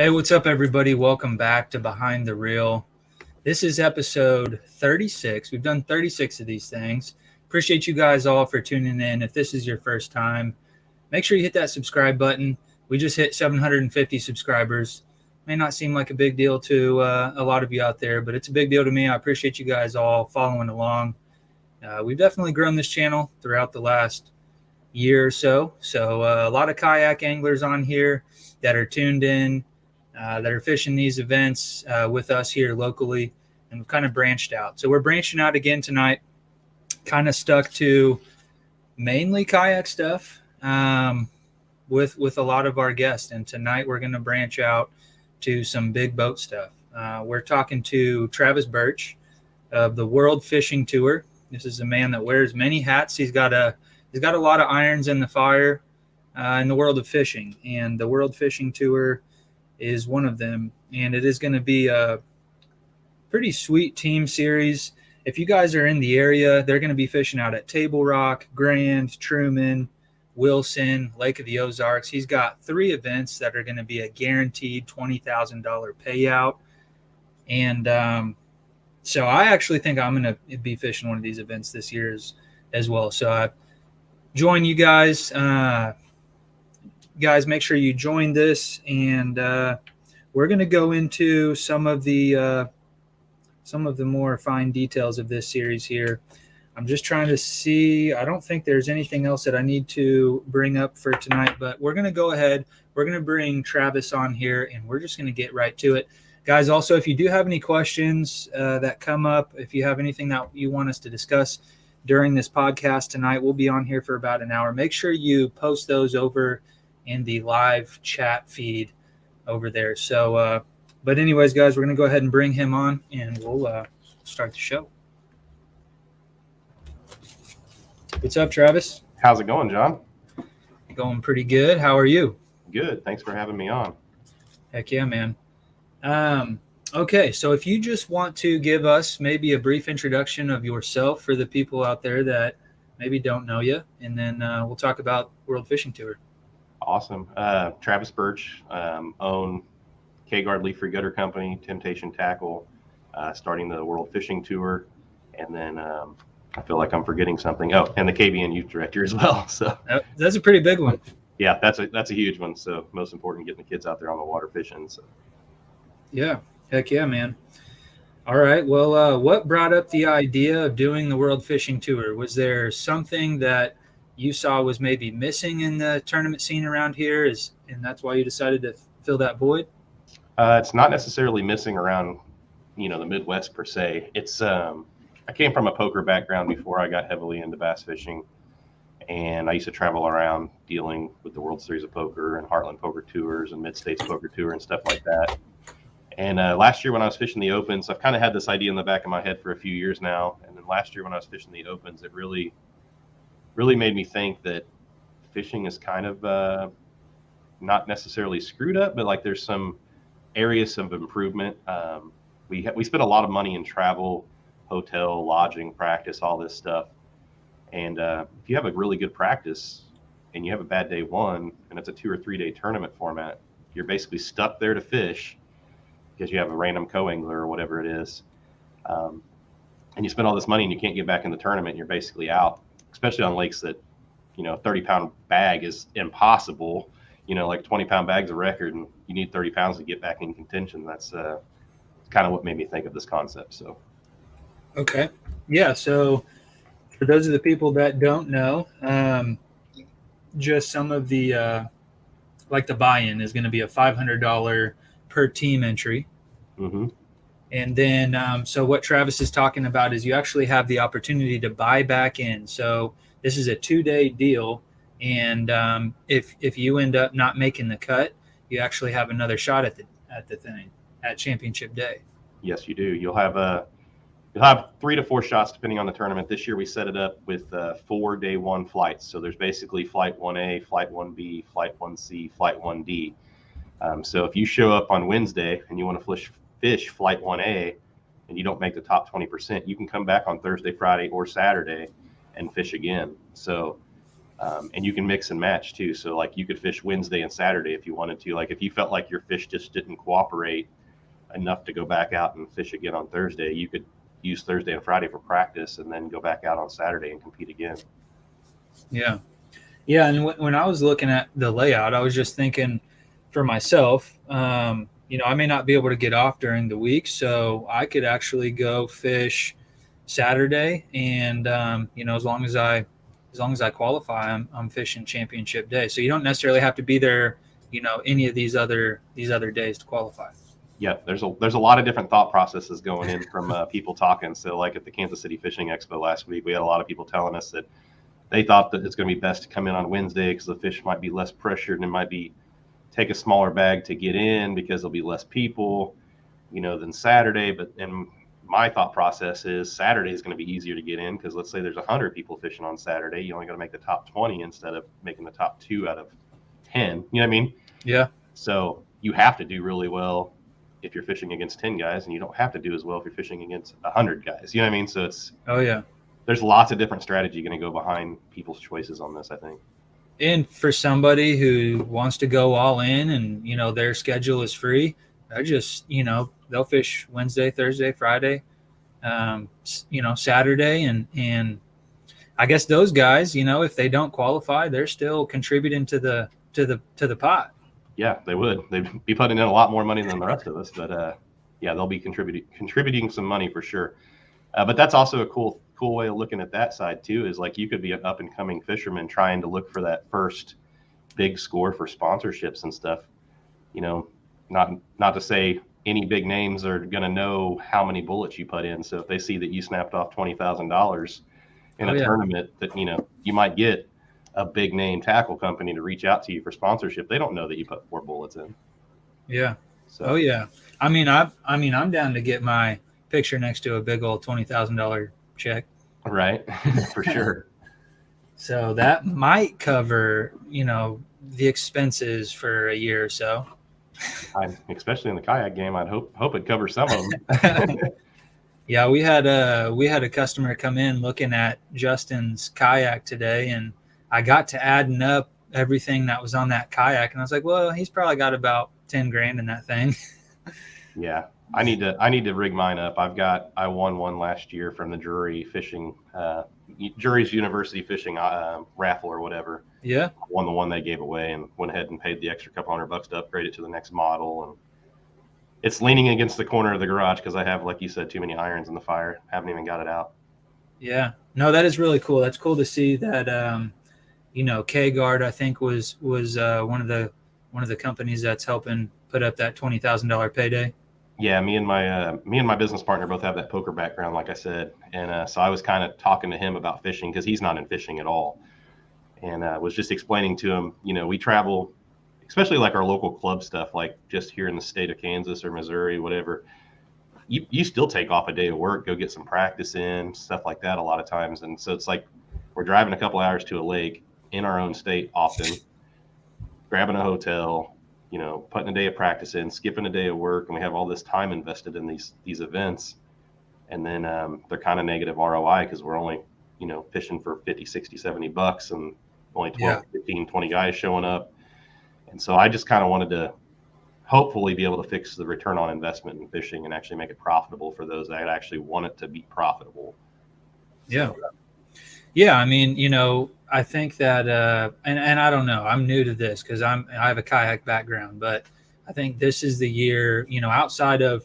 Hey, what's up, everybody? Welcome back to Behind the Reel. This is episode 36. We've done 36 of these things. Appreciate you guys all for tuning in. If this is your first time, make sure you hit that subscribe button. We just hit 750 subscribers. May not seem like a big deal to a lot of you out there, but it's a big deal to me. I appreciate you guys all following along. We've definitely grown this channel throughout the last year or so. So a lot of kayak anglers on here that are tuned in, that are fishing these events with us here locally, and we've kind of branched out. So we're branching out again tonight, kind of stuck to mainly kayak stuff with a lot of our guests. And tonight we're going to branch out to some big boat stuff. We're talking to Travis Burch of the World Fishing Tour. This is a man that wears many hats. He's got a lot of irons in the fire in the world of fishing, and the World Fishing Tour is one of them. And it is going to be a pretty sweet team series. If you guys are in the area, they're going to be fishing out at Table Rock, Grand, Truman, Wilson, Lake of the Ozarks. He's got 3 events that are going to be a guaranteed $20,000 payout. And so I actually think I'm going to be fishing one of these events this year as well. So I join you guys. Guys, make sure you join this, and we're going to go into some of the more fine details of this series here. I'm just trying to see. I don't think there's anything else that I need to bring up for tonight, but we're going to go ahead. We're going to bring Travis on here, and we're just going to get right to it. Guys, also, if you do have any questions that come up, if you have anything that you want us to discuss during this podcast tonight, we'll be on here for about an hour. Make sure you post those over in the live chat feed over there. So, but anyways, guys, we're going to go ahead and bring him on, and we'll start the show. What's up, Travis? How's it going, John? Going pretty good. How are you? Good. Thanks for having me on. Heck yeah, man. Okay, so if you just want to give us maybe a brief introduction of yourself for the people out there that maybe don't know you, and then we'll talk about World Fishing Tour. Awesome. Travis Burch, own K-Guard Leaf Free Gutter Company, Temptation Tackle, starting the World Fishing Tour, and then I feel like I'm forgetting something. Oh, and the KBN Youth Director as well. So that's a pretty big one. Yeah, that's a huge one. So most important, getting the kids out there on the water fishing. So. Yeah, heck yeah, man. All right. Well, what brought up the idea of doing the World Fishing Tour? Was there something that you saw was maybe missing in the tournament scene around here, and that's why you decided to fill that void? It's not necessarily missing around, the Midwest per se. It's I came from a poker background before I got heavily into bass fishing, and I used to travel around dealing with the World Series of Poker and Heartland Poker Tours and Mid-States Poker Tour and stuff like that. And last year when I was fishing the Opens, I've kind of had this idea in the back of my head for a few years now. And then last year when I was fishing the Opens, it really made me think that fishing is kind of not necessarily screwed up, but like there's some areas of improvement. We spent a lot of money in travel, hotel, lodging, practice, all this stuff. And if you have a really good practice and you have a bad day one, and it's a 2 or 3 day tournament format, you're basically stuck there to fish because you have a random co-angler or whatever it is. And you spend all this money and you can't get back in the tournament, and you're basically out, especially on lakes that, 30-pound bag is impossible. Like 20-pound bag's a record, and you need 30 pounds to get back in contention. That's kind of what made me think of this concept. So. Okay. Yeah. So for those of the people that don't know, just some of the, like the buy-in is going to be a $500 per team entry. Mm-hmm. And then, so what Travis is talking about is you actually have the opportunity to buy back in. So this is a 2-day deal. And if you end up not making the cut, you actually have another shot at the thing at championship day. Yes, you do. You'll have 3 to 4 shots depending on the tournament. This year we set it up with 4 day one flights. So there's basically flight 1A, flight 1B, flight 1C, flight 1D. So if you show up on Wednesday and you want to fish flight 1A and you don't make the top 20%, you can come back on Thursday, Friday, or Saturday and fish again. So And you can mix and match too. So like you could fish Wednesday and Saturday if you wanted to. Like if you felt like your fish just didn't cooperate enough to go back out and fish again on Thursday, you could use Thursday and Friday for practice and then go back out on Saturday and compete again. Yeah. Yeah. And when I was looking at the layout, I was just thinking for myself, I may not be able to get off during the week, so I could actually go fish Saturday, and as long as I qualify, I'm fishing championship day. So you don't necessarily have to be there, any of these other days to qualify. Yeah, there's a lot of different thought processes going in from people talking. So like at the Kansas City Fishing Expo last week, we had a lot of people telling us that they thought that it's going to be best to come in on Wednesday because the fish might be less pressured and it might be take a smaller bag to get in because there'll be less people, than Saturday. But and my thought process is Saturday is going to be easier to get in because let's say there's 100 people fishing on Saturday, you only got to make the top 20 instead of making the top 2 out of 10. You know what I mean? Yeah. So you have to do really well if you're fishing against 10 guys, and you don't have to do as well if you're fishing against 100 guys. You know what I mean? So there's lots of different strategy going to go behind people's choices on this, I think. And for somebody who wants to go all in and, their schedule is free, I just, they'll fish Wednesday, Thursday, Friday, Saturday. And I guess those guys, if they don't qualify, they're still contributing to the pot. Yeah, they would. They'd be putting in a lot more money than the rest of us. But they'll be contributing some money for sure. But that's also a cool way of looking at that side too, is like you could be an up and coming fisherman trying to look for that first big score for sponsorships and stuff. Not to say any big names are going to know how many bullets you put in. So if they see that you snapped off $20,000 in a tournament, that you might get a big name tackle company to reach out to you for sponsorship. They don't know that you put 4 bullets in. Yeah. So. I'm down to get my picture next to a big old $20,000 check. Right. For sure. So that might cover, the expenses for a year or so. Especially in the kayak game, I'd hope it covers some of them. Yeah, we had a customer come in looking at Justin's kayak today, and I got to adding up everything that was on that kayak, and I was like, well, he's probably got about 10 grand in that thing. Yeah. I need to rig mine up. I won one last year from the Jury's University Fishing raffle or whatever. Yeah. I won the one they gave away and went ahead and paid the extra couple $100 to upgrade it to the next model. And it's leaning against the corner of the garage because I have, like you said, too many irons in the fire. Haven't even got it out. Yeah. No, that is really cool. That's cool to see that. K-Guard, I think was one of the companies that's helping put up that $20,000 payday. Yeah, me and my business partner both have that poker background, like I said, and so I was kind of talking to him about fishing because he's not in fishing at all, and was just explaining to him, we travel, especially like our local club stuff, like just here in the state of Kansas or Missouri, whatever. You still take off a day of work, go get some practice in, stuff like that a lot of times, and so it's like we're driving a couple hours to a lake in our own state often, grabbing a hotel, putting a day of practice in, skipping a day of work, and we have all this time invested in these events. And then they're kind of negative ROI because we're only, fishing for 50, 60, $70 and only 12, 15, 20 guys showing up. And so I just kind of wanted to hopefully be able to fix the return on investment in fishing and actually make it profitable for those that actually want it to be profitable. Yeah. Yeah. I mean, I think that, and I don't know, I'm new to this because I have a kayak background, but I think this is the year, outside of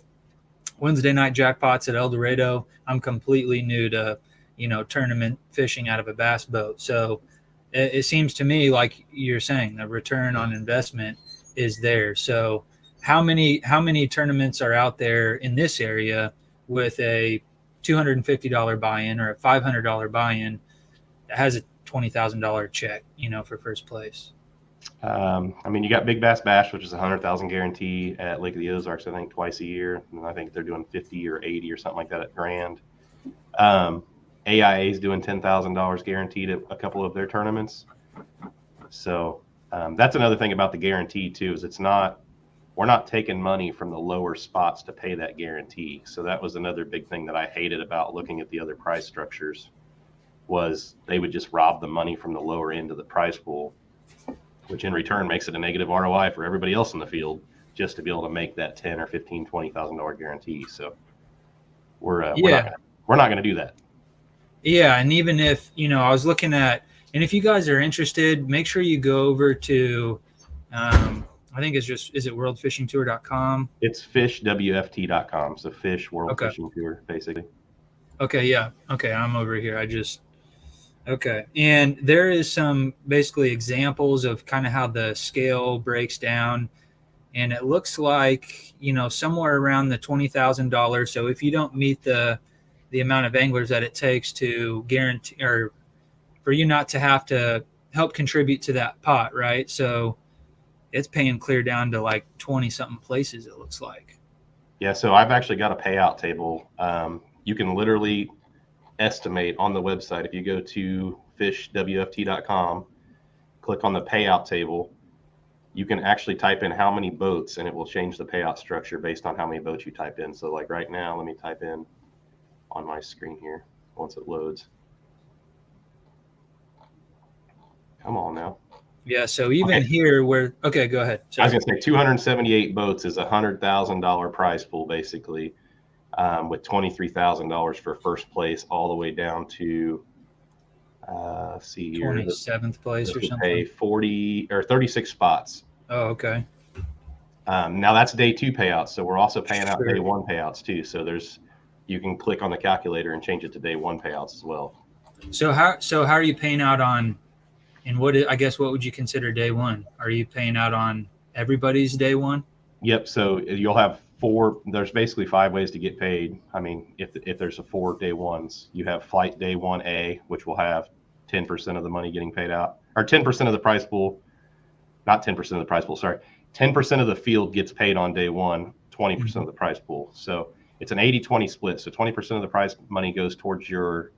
Wednesday night jackpots at El Dorado, I'm completely new to, tournament fishing out of a bass boat. So it seems to me like you're saying the return on investment is there. So how many tournaments are out there in this area with a $250 buy-in or a $500 buy-in that has a $20,000 check, for first place? You got Big Bass Bash, which is a 100,000 guarantee at Lake of the Ozarks, I think twice a year. And I think they're doing 50 or 80 or something like that at Grand. AIA is doing $10,000 guaranteed at a couple of their tournaments. So that's another thing about the guarantee too, is we're not taking money from the lower spots to pay that guarantee. So that was another big thing that I hated about looking at the other price structures. was they would just rob the money from the lower end of the prize pool, which in return makes it a negative ROI for everybody else in the field, just to be able to make that $10,000 or $15,000, $20,000 guarantee. So we're not going to do that. Yeah, and even if, I was looking at, and if you guys are interested, make sure you go over to, I think is it worldfishingtour.com? It's fishwft.com. So Fish World Okay. Fishing Tour, basically. Okay, yeah. Okay, I'm over here. Okay. And there is some basically examples of kind of how the scale breaks down. And it looks like, somewhere around the $20,000. So if you don't meet the amount of anglers that it takes to guarantee, or for you not to have to help contribute to that pot, right? So it's paying clear down to like 20 something places, it looks like. Yeah, so I've actually got a payout table. You can literally estimate on the website. If you go to fishwft.com, click on the payout table, you can actually type in how many boats, and it will change the payout structure based on how many boats you type in. So like right now, let me type in on my screen here once it loads. Come on now. Yeah, so even here okay, go ahead. Sorry. I was going to say 278 boats is $100,000 prize pool, basically, with $23,000 for first place, all the way down to, see here, 27th place or something. Pay 40 or 36 spots. Oh, okay. Now that's day 2 payouts, so we're also paying out day 1 payouts too. So you can click on the calculator and change it to day 1 payouts as well. So how are you paying out on? And what would you consider day 1? Are you paying out on everybody's day 1? Yep. So you'll have 4. There's basically 5 ways to get paid. I mean, if there's 4 day 1s, you have flight day 1A, which will have 10% of the money getting paid out, or 10% of the prize pool. Not 10% of the prize pool. Sorry, 10% of the field gets paid on day 1. 20% of the prize pool. So it's an 80-20 split. So 20% of the prize money goes towards your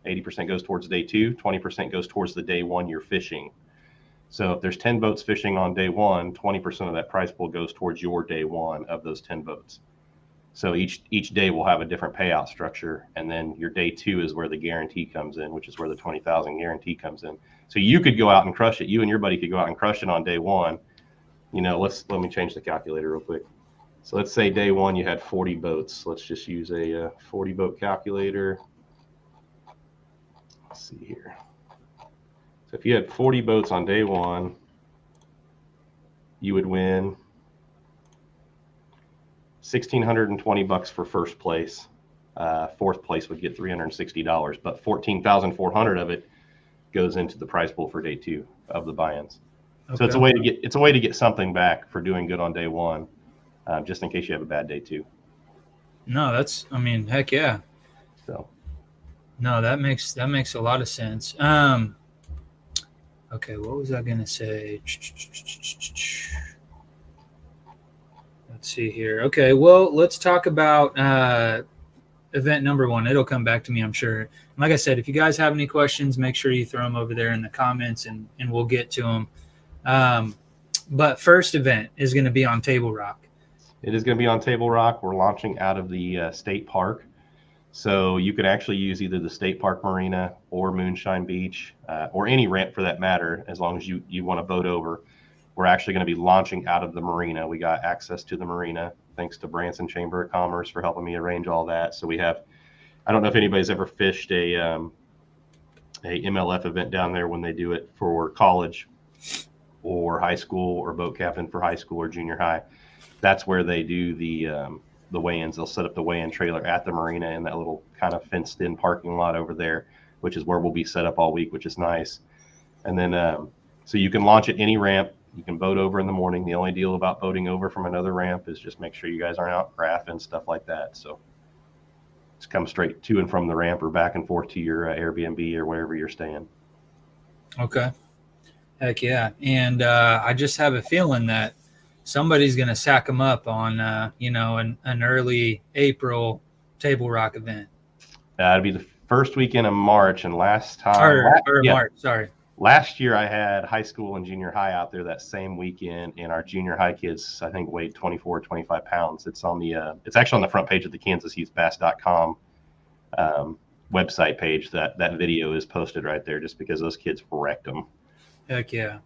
80% goes towards day 2, 20% goes towards the day 1 you're fishing. So if there's 10 boats fishing on day 1, 20% of that prize pool goes towards your day 1 of those 10 boats. So each day will have a different payout structure, and then your day 2 is where the guarantee comes in, which is where the 20,000 guarantee comes in. So you could go out and crush it. You and your buddy could go out and crush it on day 1. Let me change the calculator real quick. So let's say day 1 you had 40 boats. Let's just use a 40 boat calculator. Let's see here. So if you had 40 boats on day 1, you would win $1,620 for first place. Fourth place would get $360, but $14,400 of it goes into the prize pool for day 2 of the buy-ins. Okay. So it's a way to get something back for doing good on day 1, just in case you have a bad day 2. No, heck yeah. So. No, that makes a lot of sense. Okay, what was I gonna say? Let's see here. Okay, well, let's talk about event number 1. It'll come back to me, I'm sure. And like I said, if you guys have any questions, make sure you throw them over there in the comments, and we'll get to them. But first event is going to be on Table Rock. It is going to be on Table Rock. We're launching out of the state park. So you can actually use either the state park marina or Moonshine Beach, or any ramp for that matter, as long as you want to boat over. We're actually going to be launching out of the marina. We got access to the marina thanks to Branson Chamber of Commerce for helping me arrange all that. So we have, I don't know if anybody's ever fished a MLF event down there when they do it for college or high school, or boat captain for high school or junior high. That's where they do the weigh-ins. They'll set up the weigh-in trailer at the marina in that little kind of fenced-in parking lot over there, which is where we'll be set up all week, which is nice. And then, so you can launch at any ramp. You can boat over in the morning. The only deal about boating over from another ramp is just make sure you guys aren't out graphing, stuff like that. So just come straight to and from the ramp, or back and forth to your Airbnb or wherever you're staying. Okay. Heck yeah. And I just have a feeling that somebody's going to sack them up on, an early April Table Rock event. It'll be the first weekend of March, and March, sorry. Last year I had high school and junior high out there that same weekend, and our junior high kids, I think, weighed 24, 25 pounds. It's on the, it's actually on the front page of the KansasYouthBass.com website page, that video is posted right there, just because those kids wrecked them. Heck yeah.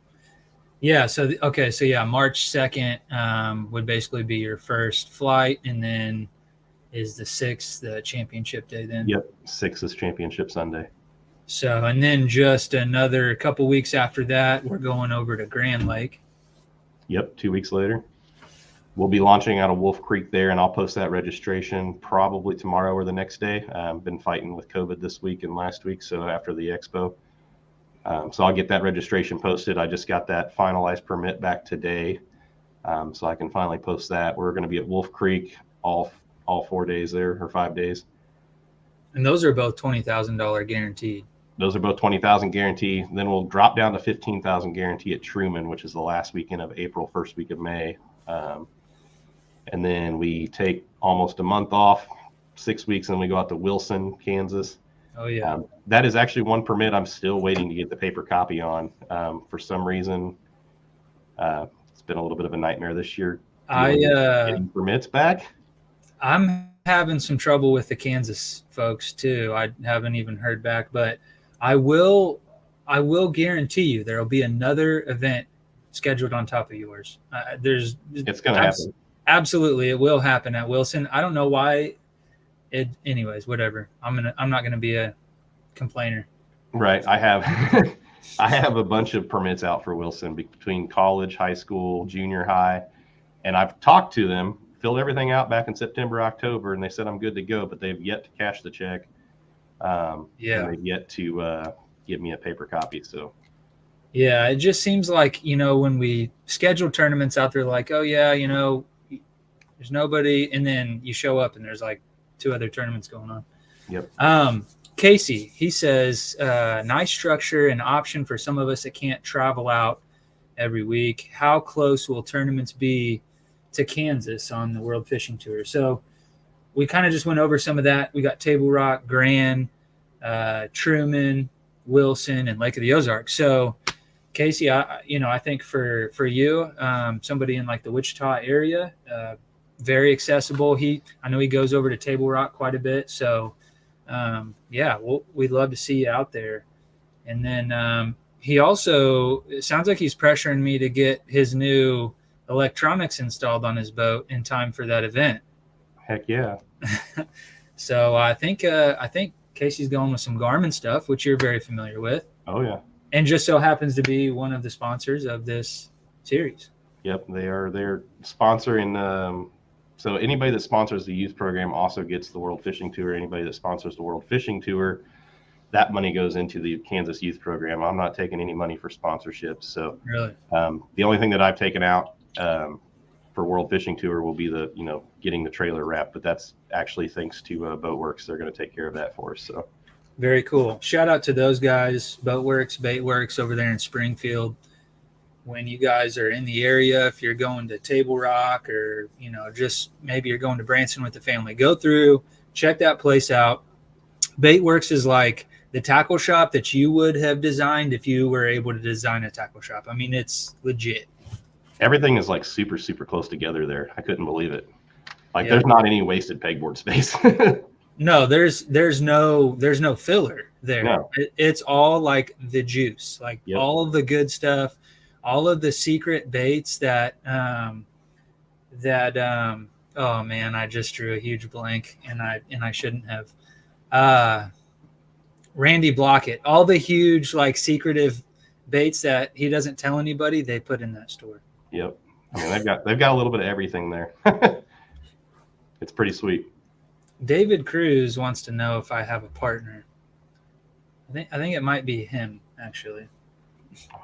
Yeah. So, okay. So, yeah, March 2nd would basically be your first flight. And then is the 6th the championship day then? Yep. 6th is championship Sunday. So, and then just another couple weeks after that, we're going over to Grand Lake. Yep. 2 weeks later. We'll be launching out of Wolf Creek there, and I'll post that registration probably tomorrow or the next day. I've been fighting with COVID this week and last week, so after the expo. So I'll get that registration posted. I just got that finalized permit back today, so I can finally post that. We're going to be at Wolf Creek all 4 days there, or 5 days. And those are both $20,000 guaranteed. Those are both $20,000 guarantee. Then we'll drop down to $15,000 guarantee at Truman, which is the last weekend of April, first week of May. And then we take almost a month off, 6 weeks, and we go out to Wilson, Kansas. Oh, yeah. That is actually one permit I'm still waiting to get the paper copy on. For some reason, it's been a little bit of a nightmare this year. Getting permits back. I'm having some trouble with the Kansas folks too. I haven't even heard back, but I will guarantee you there will be another event scheduled on top of yours. It's going to happen. Absolutely, it will happen at Wilson. I don't know why. Anyways, whatever. I'm not gonna be a complainer. Right. I have I have a bunch of permits out for Wilson between college, high school, junior high, and I've talked to them, filled everything out back in September, October, and they said I'm good to go, but they've yet to cash the check. And they've yet to give me a paper copy. So. Yeah, it just seems like, when we schedule tournaments out there, like, oh yeah, there's nobody, and then you show up and there's like 2 other tournaments going on. Yep. Casey, he says, nice structure and option for some of us that can't travel out every week. How close will tournaments be to Kansas on the World Fishing Tour? So we kind of just went over some of that. We got Table Rock, Grand, Truman, Wilson, and Lake of the Ozarks. So Casey, I think for you, somebody in like the Wichita area, very accessible. I know he goes over to Table Rock quite a bit. So, we'd love to see you out there. And then he also, it sounds like he's pressuring me to get his new electronics installed on his boat in time for that event. Heck yeah. So I think Casey's going with some Garmin stuff, which you're very familiar with. Oh yeah. And just so happens to be one of the sponsors of this series. Yep, they're sponsoring. So anybody that sponsors the youth program also gets the World Fishing Tour. Anybody that sponsors the World Fishing Tour, that money goes into the Kansas youth program. I'm not taking any money for sponsorships. So really, the only thing that I've taken out for World Fishing Tour will be getting the trailer wrapped. But that's actually thanks to Boatworks. They're going to take care of that for us. So very cool. Shout out to those guys, Boatworks, Baitworks over there in Springfield. When you guys are in the area, if you're going to Table Rock or, just maybe you're going to Branson with the family, go through, check that place out. Baitworks is like the tackle shop that you would have designed if you were able to design a tackle shop. I mean, it's legit. Everything is like super, super close together there. I couldn't believe it. Like there's not any wasted pegboard space. No, there's no filler there. No. It's all like the juice, like all of the good stuff. All of the secret baits that oh man, I just drew a huge blank and I shouldn't have. Randy Blockett, all the huge like secretive baits that he doesn't tell anybody, they put in that store. Yep. I mean, they've got a little bit of everything there. It's pretty sweet. David Cruz wants to know if I have a partner. I think it might be him actually.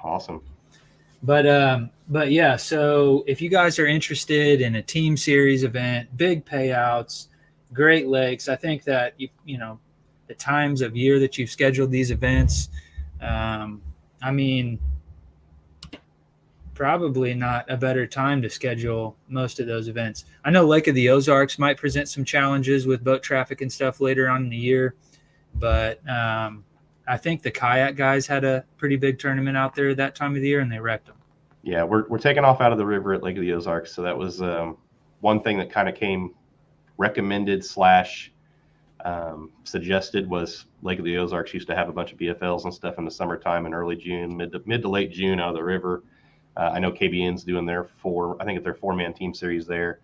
Awesome. But yeah, so if you guys are interested in a team series event, big payouts, Great Lakes, I think that the times of year that you've scheduled these events, I mean, probably not a better time to schedule most of those events. I know Lake of the Ozarks might present some challenges with boat traffic and stuff later on in the year, but I think the kayak guys had a pretty big tournament out there that time of the year, and they wrecked them. Yeah, we're taking off out of the river at Lake of the Ozarks, so that was one thing that kind of came recommended / suggested was Lake of the Ozarks used to have a bunch of BFLs and stuff in the summertime in early June, mid to late June out of the river. I know KBN's doing their their 4-man team series there.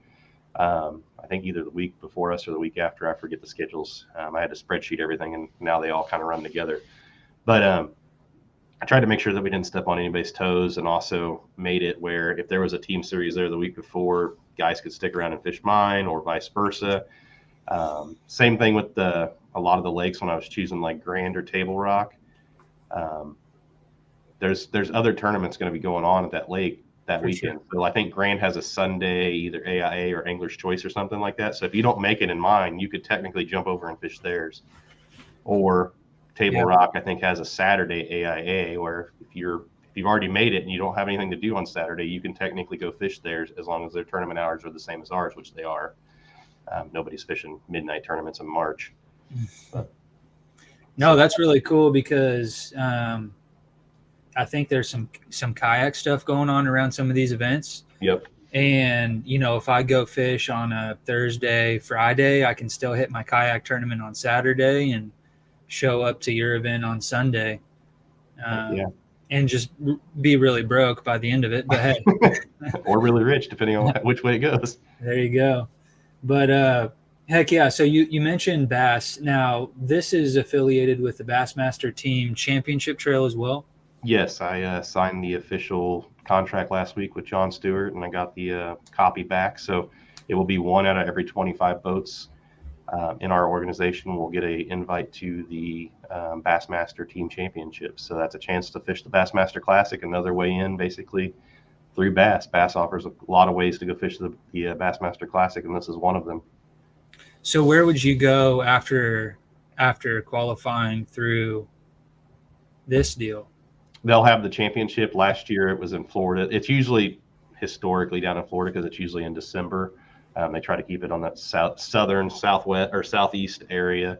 I think either the week before us or the week after. I forget the schedules. I had to spreadsheet everything, and now they all kind of run together. But I tried to make sure that we didn't step on anybody's toes, and also made it where if there was a team series there the week before, guys could stick around and fish mine, or vice versa. Same thing with a lot of the lakes when I was choosing like Grand or Table Rock. There's other tournaments going to be going on at that lake that weekend. Sure. So I think Grand has a Sunday, either AIA or Angler's Choice or something like that. So if you don't make it in mine, you could technically jump over and fish theirs. Or Table Rock, I think, has a Saturday AIA, where if you've already made it and you don't have anything to do on Saturday, you can technically go fish theirs as long as their tournament hours are the same as ours, which they are. Nobody's fishing midnight tournaments in March. No, that's really cool because I think there's some kayak stuff going on around some of these events. Yep. And, if I go fish on a Thursday, Friday, I can still hit my kayak tournament on Saturday and show up to your event on Sunday. And just be really broke by the end of it. But hey. Or really rich, depending on which way it goes. There you go. But heck yeah. So you mentioned Bass. Now, this is affiliated with the Bassmaster Team Championship Trail as well? Yes, I signed the official contract last week with John Stewart, and I got the copy back. So it will be one out of every 25 boats in our organization will get an invite to the Bassmaster Team Championship. So that's a chance to fish the Bassmaster Classic, another way in basically through Bass. Bass offers a lot of ways to go fish the Bassmaster Classic, and this is one of them. So where would you go after qualifying through this deal? They'll have the championship. Last year it was in Florida. It's usually historically down in Florida because it's usually in December. They try to keep it on that southern, southwest, or southeast area.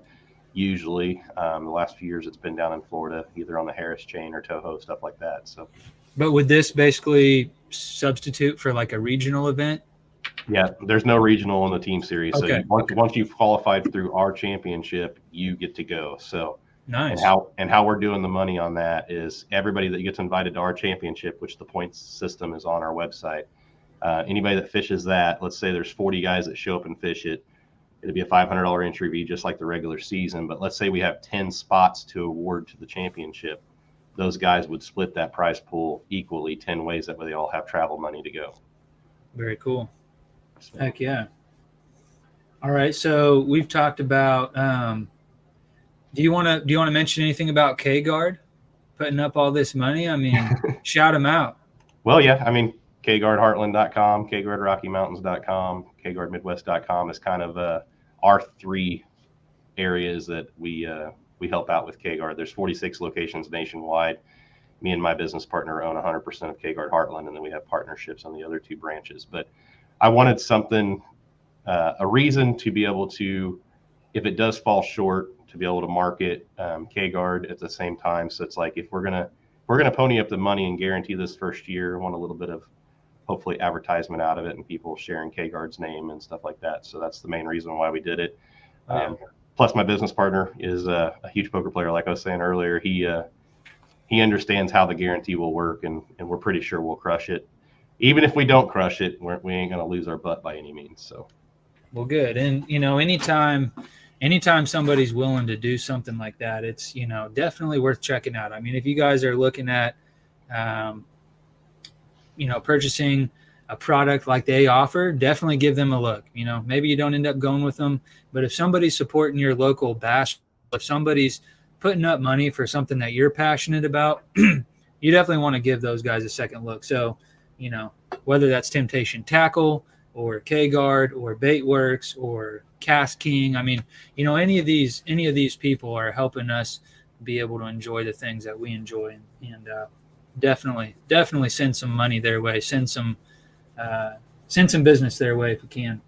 Usually, the last few years it's been down in Florida, either on the Harris chain or Toho, stuff like that. So, but would this basically substitute for like a regional event? Yeah, there's no regional in the team series. Okay. So once you've qualified through our championship, you get to go. So. Nice. And how we're doing the money on that is everybody that gets invited to our championship, which the points system is on our website. Anybody that fishes that, let's say there's 40 guys that show up and fish it. It'll be a $500 entry fee just like the regular season. But let's say we have 10 spots to award to the championship. Those guys would split that prize pool equally 10 ways. That way they all have travel money to go. Very cool. So. Heck yeah. All right. So we've talked about do you want to mention anything about K-Guard putting up all this money? I mean, shout them out. Well, yeah. I mean, KGuardHeartland.com, KGuardRockyMountains.com, KGuardMidwest.com is kind of our three areas that we help out with K-Guard. There's 46 locations nationwide. Me and my business partner own 100% of K-Guard Heartland, and then we have partnerships on the other two branches. But I wanted something, a reason to be able to, if it does fall short, to be able to market K-Guard at the same time. So it's like if we're gonna pony up the money and guarantee this first year, want a little bit of hopefully advertisement out of it and people sharing K-Guard's name and stuff like that. So that's the main reason why we did it. Plus, my business partner is a huge poker player, like I was saying earlier. He understands how the guarantee will work, and we're pretty sure we'll crush it. Even if we don't crush it, we ain't gonna lose our butt by any means. So, well, good. And anytime somebody's willing to do something like that, it's, definitely worth checking out. I mean, if you guys are looking at, purchasing a product like they offer, definitely give them a look. Maybe you don't end up going with them, but if somebody's supporting your local bass, if somebody's putting up money for something that you're passionate about, you definitely want to give those guys a second look. So, whether that's Temptation Tackle or K-Guard or Baitworks or Cast King. I mean, any of these people are helping us be able to enjoy the things that we enjoy, and definitely send some money their way, send some business their way if we can.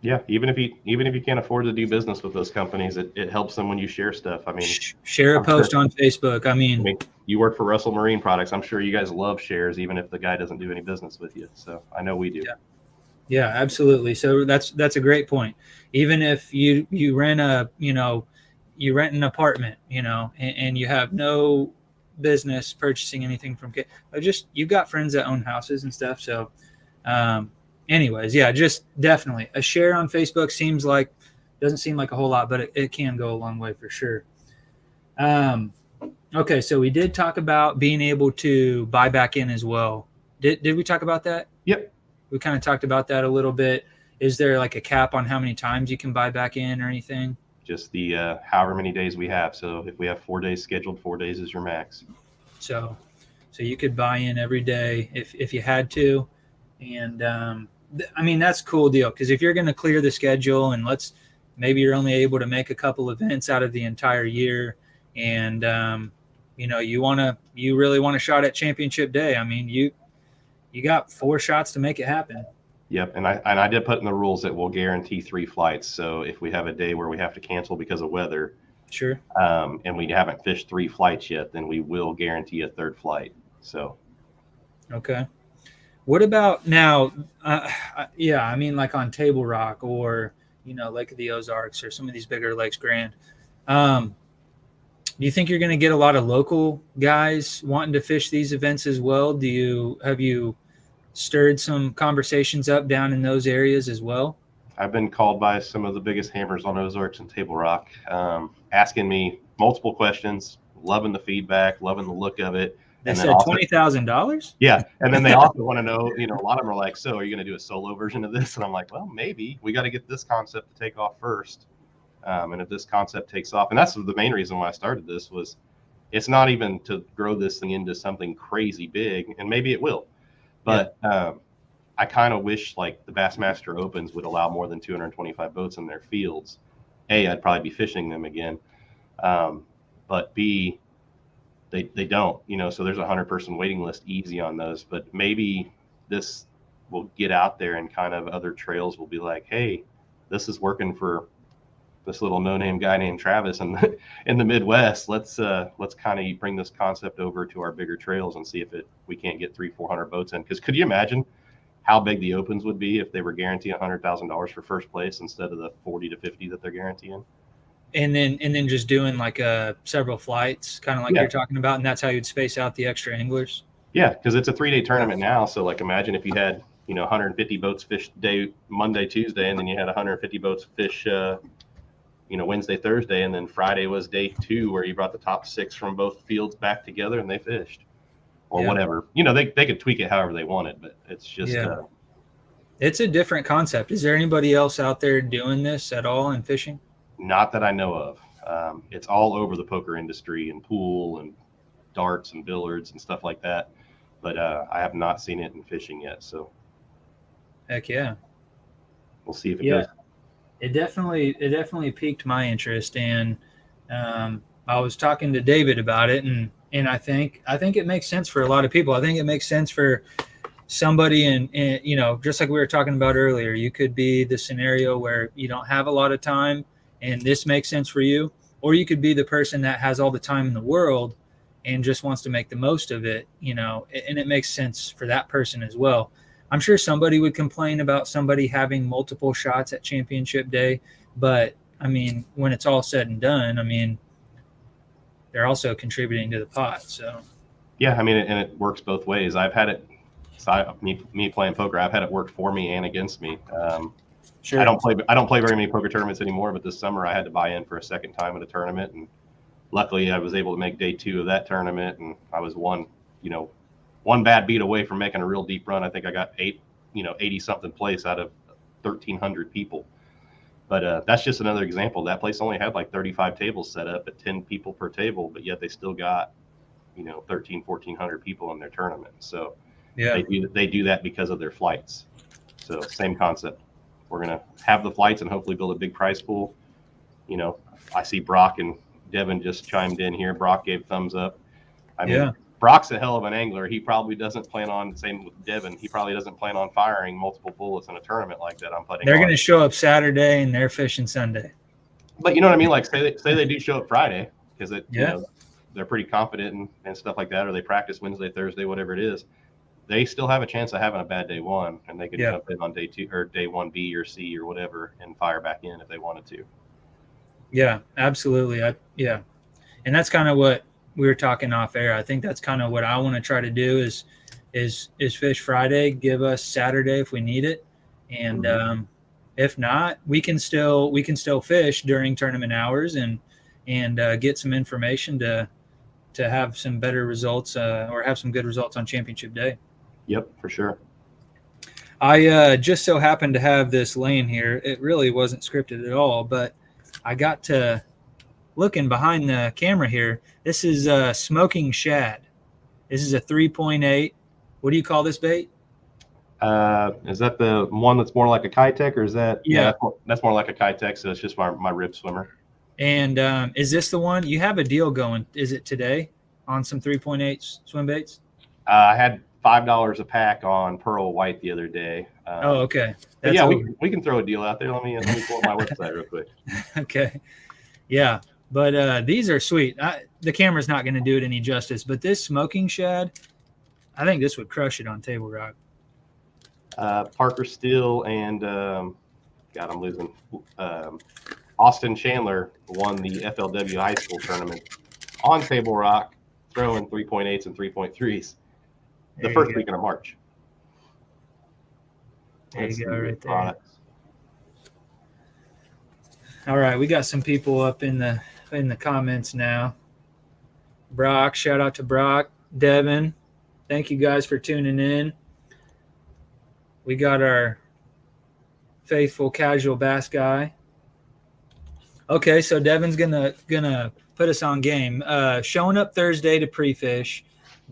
Yeah, even if you can't afford to do business with those companies, it helps them when you share stuff. I mean, share a post on Facebook. I mean, you work for Russell Marine Products. I'm sure you guys love shares, even if the guy doesn't do any business with you. So I know we do. Yeah, absolutely. So that's a great point. Even if you rent you rent an apartment, and you have no business purchasing anything from just you've got friends that own houses and stuff. So, um, anyways, yeah, just definitely a share on Facebook doesn't seem like a whole lot, but it can go a long way for sure. Um, okay, so we did talk about being able to buy back in as well. Did we talk about that? Yep. We kind of talked about that a little bit. Is there like a cap on how many times you can buy back in or anything? Just the however many days we have. So if we have 4 days scheduled, 4 days is your max. So, so you could buy in every day if you had to, and I mean that's a cool deal because if you're going to clear the schedule and maybe you're only able to make a couple events out of the entire year, and you really want a shot at championship day. I mean you got 4 shots to make it happen. Yep, and I did put in the rules that we'll guarantee 3 flights. So if we have a day where we have to cancel because of weather, Sure. and we haven't fished 3 flights yet, then we will guarantee a third flight. So Okay. What about now? Yeah, I mean, like on Table Rock or Lake of the Ozarks or some of these bigger lakes, Grand. Um, do you think you're going to get a lot of local guys wanting to fish these events as well? Have you stirred some conversations up down in those areas as well? I've been called by some of the biggest hammers on Ozarks and Table Rock, asking me multiple questions, loving the feedback, loving the look of it. They And then said also, $20,000. yeah. And then they also want to know, a lot of them are like, so are you going to do a solo version of this? And I'm like, well, maybe we got to get this concept to take off first. And if this concept takes off, and that's the main reason why I started this was it's not even to grow this thing into something crazy big, and maybe it will. But I kind of wish like the Bassmaster Opens would allow more than 225 boats in their fields. A, I'd probably be fishing them again. But B, they don't, so there's a 100-person waiting list easy on those. But maybe this will get out there and kind of other trails will be like, hey, this is working for this little no-name guy named Travis in the Midwest. Let's kind of bring this concept over to our bigger trails and see if we can't get 300-400 boats in. Because could you imagine how big the opens would be if they were guaranteeing $100,000 for first place instead of the 40 to 50 that they're guaranteeing? And then just doing like several flights, kind of like you're talking about, and that's how you'd space out the extra anglers. Yeah, because it's a 3-day tournament now. So like imagine if you had 150 boats fish day Monday, Tuesday, and then you had 150 boats fish Wednesday, Thursday, and then Friday was day 2 where you brought the top 6 from both fields back together and they fished or whatever. They could tweak it however they want it, but it's just it's a different concept. Is there anybody else out there doing this at all in fishing? Not that I know of. It's all over the poker industry and pool and darts and billiards and stuff like that, but I have not seen it in fishing yet. So heck yeah, we'll see if it goes. It definitely piqued my interest, and I was talking to David about it, and I think it makes sense for a lot of people. I think it makes sense for somebody, and just like we were talking about earlier, you could be the scenario where you don't have a lot of time, and this makes sense for you, or you could be the person that has all the time in the world and just wants to make the most of it, and it makes sense for that person as well. I'm sure somebody would complain about somebody having multiple shots at championship day, but I mean, when it's all said and done, I mean, they're also contributing to the pot. So yeah, I mean, and it works both ways. I've had it, me playing poker, I've had it work for me and against me. Sure. I don't play very many poker tournaments anymore, but this summer I had to buy in for a second time at a tournament, and luckily I was able to make day 2 of that tournament, and I was one bad beat away from making a real deep run. I think I got 80 something place out of 1,300 people. But that's just another example. That place only had like 35 tables set up at 10 people per table, but yet they still got 1,400 people in their tournament. So yeah, they do that because of their flights. So same concept. We're gonna have the flights and hopefully build a big prize pool. I see Brock and Devin just chimed in here. Brock gave thumbs up. I mean, Brock's a hell of an angler. He probably doesn't plan on, same with Devin, he probably doesn't plan on firing multiple bullets in a tournament like that. They're going to show up Saturday and they're fishing Sunday. But you know what I mean? Like say they do show up Friday because they're pretty confident and stuff like that, or they practice Wednesday, Thursday, whatever it is. they still have a chance of having a bad day one, and they could Yeah. jump in on day two or day 1B or C or whatever and fire back in if they wanted to. Yeah, absolutely. Yeah. And that's kind of what we were talking off air. I think that's kind of what I want to try to do is fish Friday, give us Saturday if we need it. And if not, we can still fish during tournament hours and get some information to have some better results or have some good results on championship day. Yep, for sure. I just so happened to have this laying here. It really wasn't scripted at all, but I got to looking behind the camera here. This is a smoking shad. This is a 3.8. What do you call this bait? Is that the one that's more like a Kitech, or is that? Yeah, that's more like a Kitech. So it's just my rib swimmer. And is this the one? You have a deal going. Is it today on some 3.8 swim baits? I had $5 a pack on Pearl White the other day. Oh, okay. But yeah, we can throw a deal out there. Let me pull up my website real quick. Okay. Yeah, but these are sweet. The camera's not going to do it any justice, but this smoking shad, I think this would crush it on Table Rock. Parker Steele and God, I'm losing. Austin Chandler won the FLW high school tournament on Table Rock, throwing 3.8s and 3.3s the first weekend of March. There you go, right there. All right, we got some people up in the comments now. Brock, shout out to Brock, Devin. Thank you guys for tuning in. We got our faithful casual bass guy. Okay, so Devin's gonna put us on game. Showing up Thursday to pre-fish,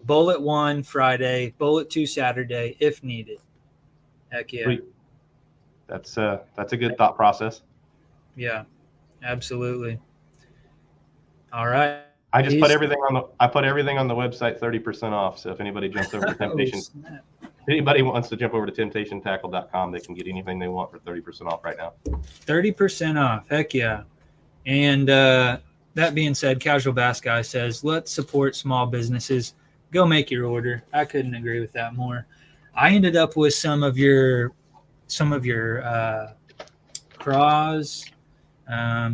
bullet 1 Friday, bullet 2 Saturday if needed. Heck yeah. Sweet. That's a good thought process. Yeah, absolutely. All right. I just put everything on the website 30% off. So if anybody jumps over to Temptation, if anybody wants to jump over to temptationtackle.com, they can get anything they want for 30% off right now. 30% off. Heck yeah. And that being said, Casual Bass Guy says, let's support small businesses. Go make your order. I couldn't agree with that more. I ended up with some of your craws,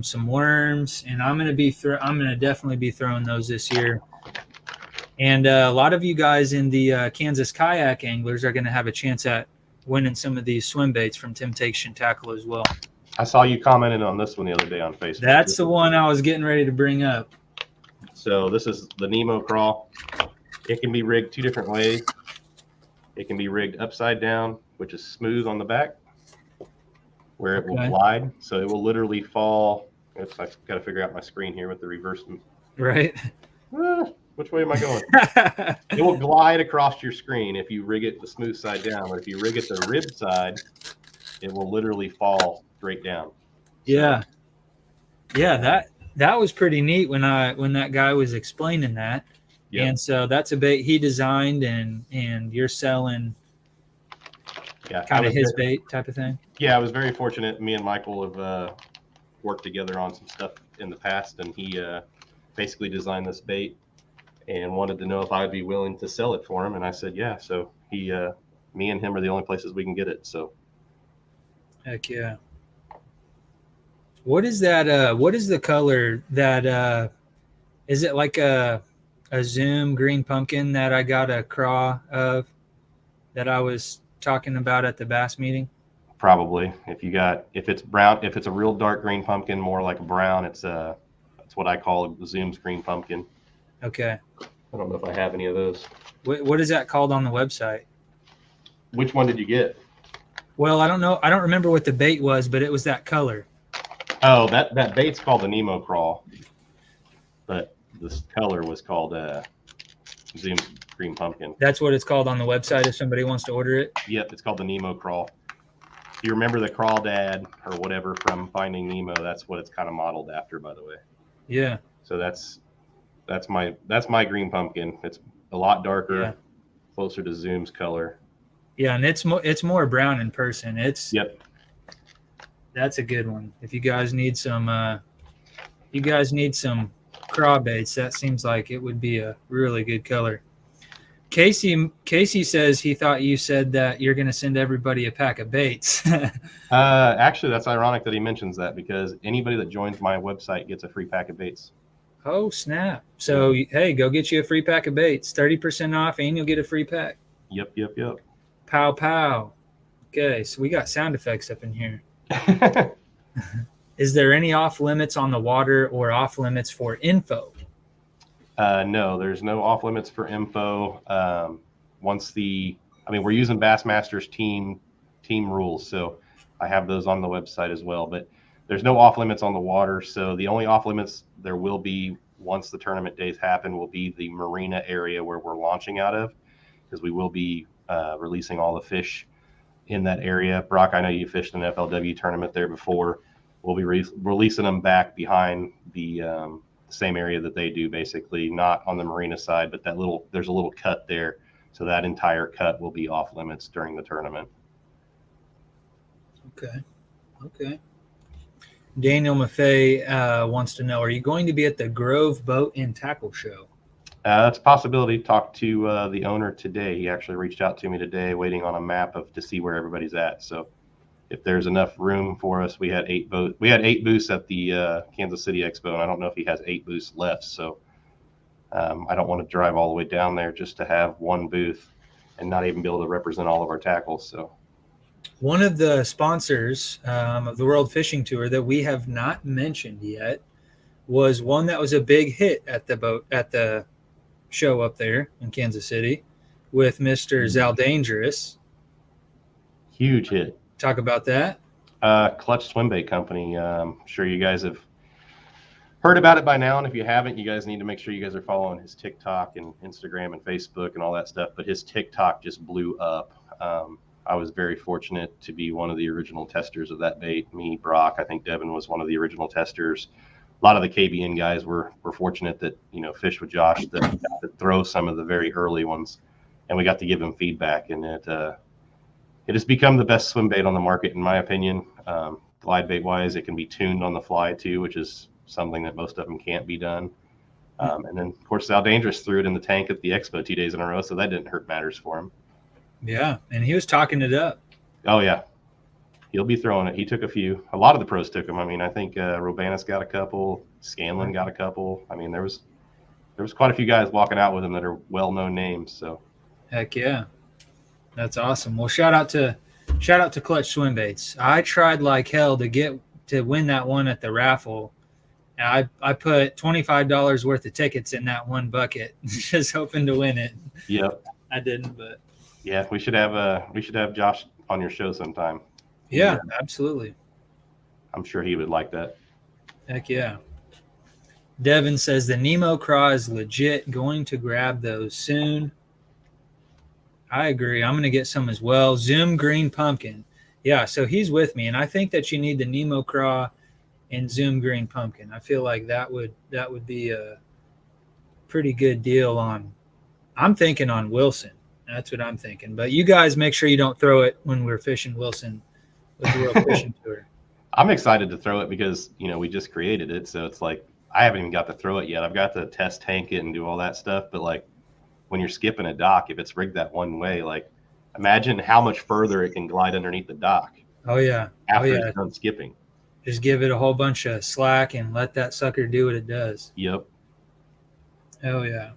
some worms, and I'm gonna definitely be throwing those this year. And a lot of you guys in the Kansas kayak anglers are gonna have a chance at winning some of these swim baits from Temptation Tackle as well. I saw you commented on this one the other day on Facebook. That's the one I was getting ready to bring up. So this is the Nemo crawl. It can be rigged 2 different ways. It can be rigged upside down, which is smooth on the back, where it will glide. So it will literally fall. I've got to figure out my screen here with the reverse. Right. Which way am I going? It will glide across your screen if you rig it the smooth side down. But if you rig it the rib side, it will literally fall straight down. Yeah. Yeah, that was pretty neat when that guy was explaining that. Yep. And so that's a bait he designed and you're selling kind of his bait type of thing. Yeah, I was very fortunate. Me and Michael have worked together on some stuff in the past, and he basically designed this bait and wanted to know if I would be willing to sell it for him. And I said, yeah. So me and him are the only places we can get it. So. Heck yeah. What is that? What is the color that, is it like a Zoom green pumpkin that I got a craw of that I was talking about at the bass meeting? Probably. If it's brown, if it's a real dark green pumpkin, more like a brown, it's what I call Zoom's green pumpkin. Okay. I don't know if I have any of those. What is that called on the website? Which one did you get? Well, I don't know. I don't remember what the bait was, but it was that color. Oh, that bait's called the Nemo crawl, but this color was called Zoom's green pumpkin. That's what it's called on the website if somebody wants to order it? Yep, it's called the Nemo crawl. If you remember the Crawdad or whatever from Finding Nemo, that's what it's kind of modeled after, by the way. Yeah. So that's my green pumpkin. It's a lot darker, closer to Zoom's color. Yeah, and it's more brown in person. Yep. That's a good one. If you guys need some craw baits, that seems like it would be a really good color. Casey says he thought you said that you're going to send everybody a pack of baits. Actually, that's ironic that he mentions that because anybody that joins my website gets a free pack of baits. Oh, snap. So, hey, go get you a free pack of baits. 30% off, and you'll get a free pack. Yep. Pow, pow. Okay, so we got sound effects up in here. Is there any off limits on the water or off limits for info? No, there's no off limits for info. We're using Bassmaster's team rules, so I have those on the website as well. But there's no off limits on the water. So the only off limits there will be once the tournament days happen will be the marina area where we're launching out of, because we will be releasing all the fish in that area. Brock, I know you fished an FLW tournament there before. We'll be releasing them back behind the same area that they do, basically not on the marina side, but there's a little cut there. So that entire cut will be off limits during the tournament. Okay. Daniel Maffei wants to know, are you going to be at the Grove Boat and Tackle Show? That's a possibility. Talked to the owner today. He actually reached out to me today, waiting on a map to see where everybody's at. So if there's enough room for us, we had 8 booths at the Kansas City Expo, and I don't know if he has 8 booths left. So I don't want to drive all the way down there just to have one booth and not even be able to represent all of our tackles. So one of the sponsors of the World Fishing Tour that we have not mentioned yet was one that was a big hit at the show up there in Kansas City with Mr. Zaldangerous. Huge hit. Talk about that. Clutch Swimbait Company. I'm sure you guys have heard about it by now, and if you haven't, you guys need to make sure you guys are following his TikTok and Instagram and Facebook and all that stuff. But his TikTok just blew up. I was very fortunate to be one of the original testers of that bait. Me, Brock, I think Devin was one of the original testers. A lot of the KBN guys were fortunate that, fished with Josh that got to throw some of the very early ones, and we got to give him feedback. And it has become the best swim bait on the market, in my opinion. Glide bait wise, it can be tuned on the fly too, which is something that most of them can't be done. And then, of course, Sal Dangerous threw it in the tank at the expo 2 days in a row, so that didn't hurt matters for him. Yeah, and he was talking it up. Oh, yeah. He'll be throwing it. He took a few. A lot of the pros took them. I mean, I think Robanis got a couple. Scanlon got a couple. I mean, there was quite a few guys walking out with him that are well-known names. So, heck yeah, that's awesome. Well, shout out to Clutch Swim Baits. I tried like hell to win that one at the raffle. I put $25 worth of tickets in that one bucket, just hoping to win it. Yep. I didn't, but yeah, we should have Josh on your show sometime. Yeah, absolutely. I'm sure he would like that. Heck yeah. Devin says the Nemo Craw is legit. Going to grab those soon. I agree. I'm going to get some as well. Zoom Green Pumpkin. Yeah, so he's with me, and I think that you need the Nemo Craw and Zoom Green Pumpkin. I feel like that would be a pretty good deal on. I'm thinking on Wilson. That's what I'm thinking. But you guys make sure you don't throw it when we're fishing Wilson with the World Fishing Tour. I'm excited to throw it because, we just created it. So it's like I haven't even got to throw it yet. I've got to test tank it and do all that stuff. But like when you're skipping a dock, if it's rigged that one way, like imagine how much further it can glide underneath the dock. Oh, yeah. After it's done skipping. Just give it a whole bunch of slack and let that sucker do what it does. Yep. Oh, yeah.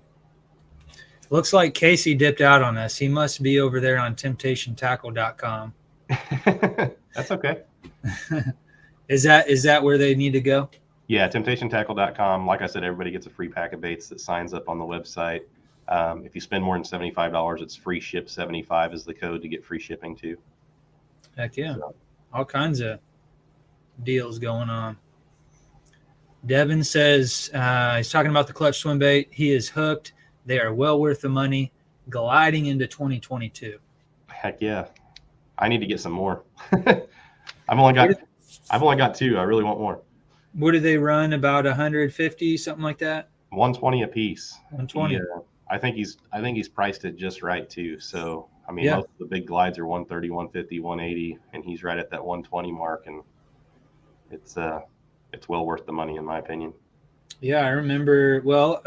Looks like Casey dipped out on us. He must be over there on temptationtackle.com. That's okay. Is that where they need to go? Yeah, temptationtackle.com. Like I said, everybody gets a free pack of baits that signs up on the website. If you spend more than $75, it's free ship. 75 is the code to get free shipping too. Heck yeah. So. All kinds of deals going on. Devin says he's talking about the Clutch Swim Bait. He is hooked. They are well worth the money, gliding into 2022. Heck yeah. I need to get some more. I've only got 2. I really want more. What do they run? About 150, something like that? 120 a piece. 120. Yeah. I think he's priced it just right too. So I mean, most of the big glides are 130, 150, 180, and he's right at that 120 mark, and it's well worth the money in my opinion. Yeah, I remember. Well,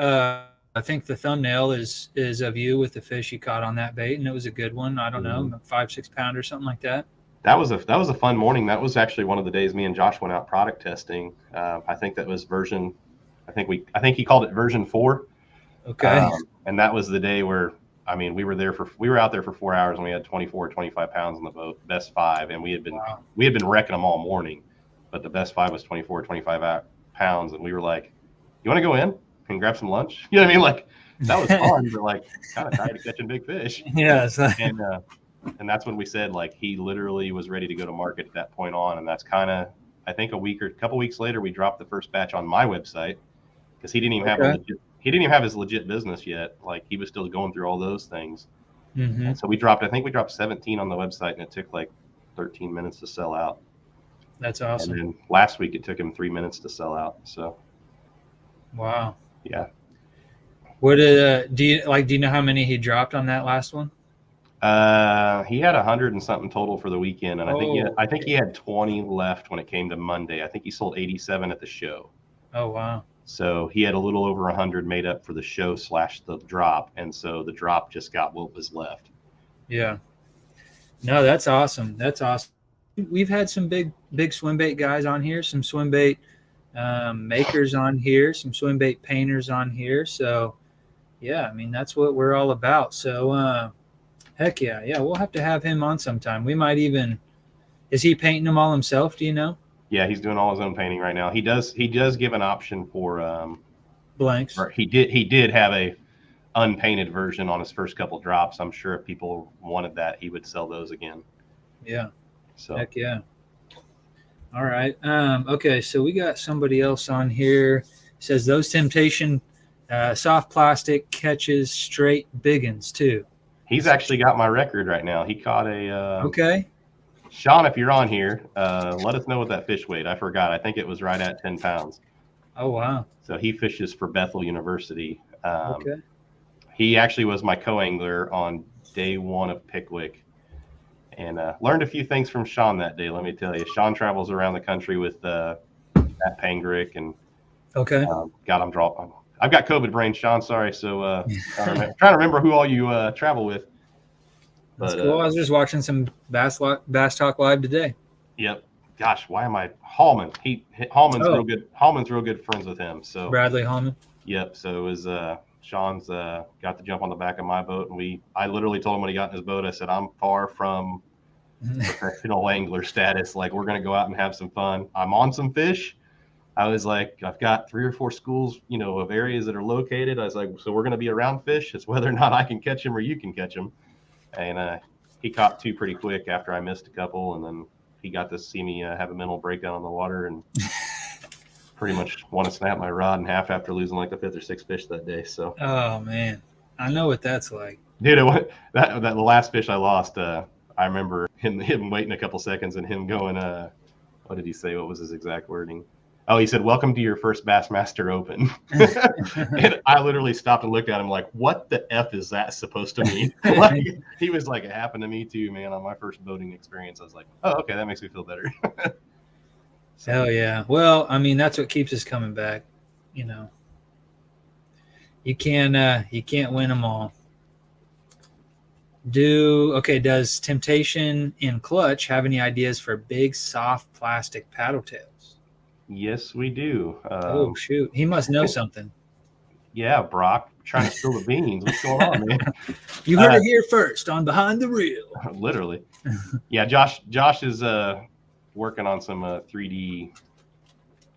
I think the thumbnail is of you with the fish you caught on that bait, and it was a good one. I don't know, 5-6 pounder, something like that. That was a fun morning. That was actually one of the days me and Josh went out product testing. I think that was version. I think he called it version 4. Okay. And that was the day where, I mean, we were out there for 4 hours and we had 24 or 25 pounds on the boat, best 5, and we had been wrecking them all morning, but the best 5 was 24 or 25 pounds, and we were like, you want to go in and grab some lunch? You know what I mean? Like, that was fun, but like kind of tired of catching big fish. Yeah. And that's when we said, like, he literally was ready to go to market at that point on, and that's kind of, I think a couple weeks later, we dropped the first batch on my website because he didn't even have his legit business yet. Like, he was still going through all those things. Mm-hmm. And so we dropped 17 on the website, and it took like 13 minutes to sell out. That's awesome. And then last week it took him 3 minutes to sell out. So, wow. Yeah. What do you know how many he dropped on that last one? He had 100 and something total for the weekend, and I think he had 20 left when it came to Monday. I think he sold 87 at the show. Oh wow! So he had a little over 100 made up for the show / the drop, and so the drop just got what was left. Yeah. No, that's awesome. That's awesome. We've had some big swim bait guys on here, some swim bait makers on here, some swim bait painters on here. So yeah, I mean, that's what we're all about. So heck yeah, we'll have to have him on sometime. We might even, is he painting them all himself? Do you know? Yeah, he's doing all his own painting right now. He does give an option for blanks. He did have a unpainted version on his first couple drops. I'm sure if people wanted that, he would sell those again. Yeah. So heck yeah. All right. Okay, so we got somebody else on here. It says those Temptation soft plastic catches straight biggins too. He's actually got my record right now. He caught a okay. Sean, if you're on here, let us know what that fish weighed. I forgot. I think it was right at 10 pounds. Oh, wow. So he fishes for Bethel University. Okay. He actually was my co-angler on day 1 of Pickwick, and learned a few things from Sean that day, let me tell you. Sean travels around the country with Matt Pangrick, and okay. God, I've got COVID brain, Sean. Sorry. So I'm trying to remember who all you travel with. But, that's cool. I was just watching some Bass Talk Live today. Yep. Gosh, why am I Hallman? Hallman's real good. Hallman's real good friends with him. So Bradley Hallman. Yep. So it was Sean's got to jump on the back of my boat, and I literally told him when he got in his boat, I said, I'm far from professional angler status. Like, we're gonna go out and have some fun. I'm on some fish. I was like, I've got 3 or 4 schools, of areas that are located. I was like, so we're going to be around fish. It's whether or not I can catch them or you can catch them. And he caught 2 pretty quick after I missed a couple. And then he got to see me have a mental breakdown on the water and pretty much want to snap my rod in half after losing like the 5th or 6th fish that day. So. Oh, man. I know what that's like. Dude, the last fish I lost, I remember him waiting a couple seconds and him going, what did he say? What was his exact wording? Oh, he said, welcome to your first Bassmaster Open. And I literally stopped and looked at him like, what the F is that supposed to mean? Like, he was like, it happened to me too, man, on my first boating experience. I was like, oh, okay, that makes me feel better. Hell yeah. Well, I mean, that's what keeps us coming back. You can't win them all. Does Temptation in Clutch have any ideas for big, soft plastic paddle tails? Yes, we do. Oh, shoot. He must know something. Yeah, Brock, trying to spill the beans. What's going on, man? You heard it here first on Behind the Reel. Literally. Yeah, Josh is working on some 3D,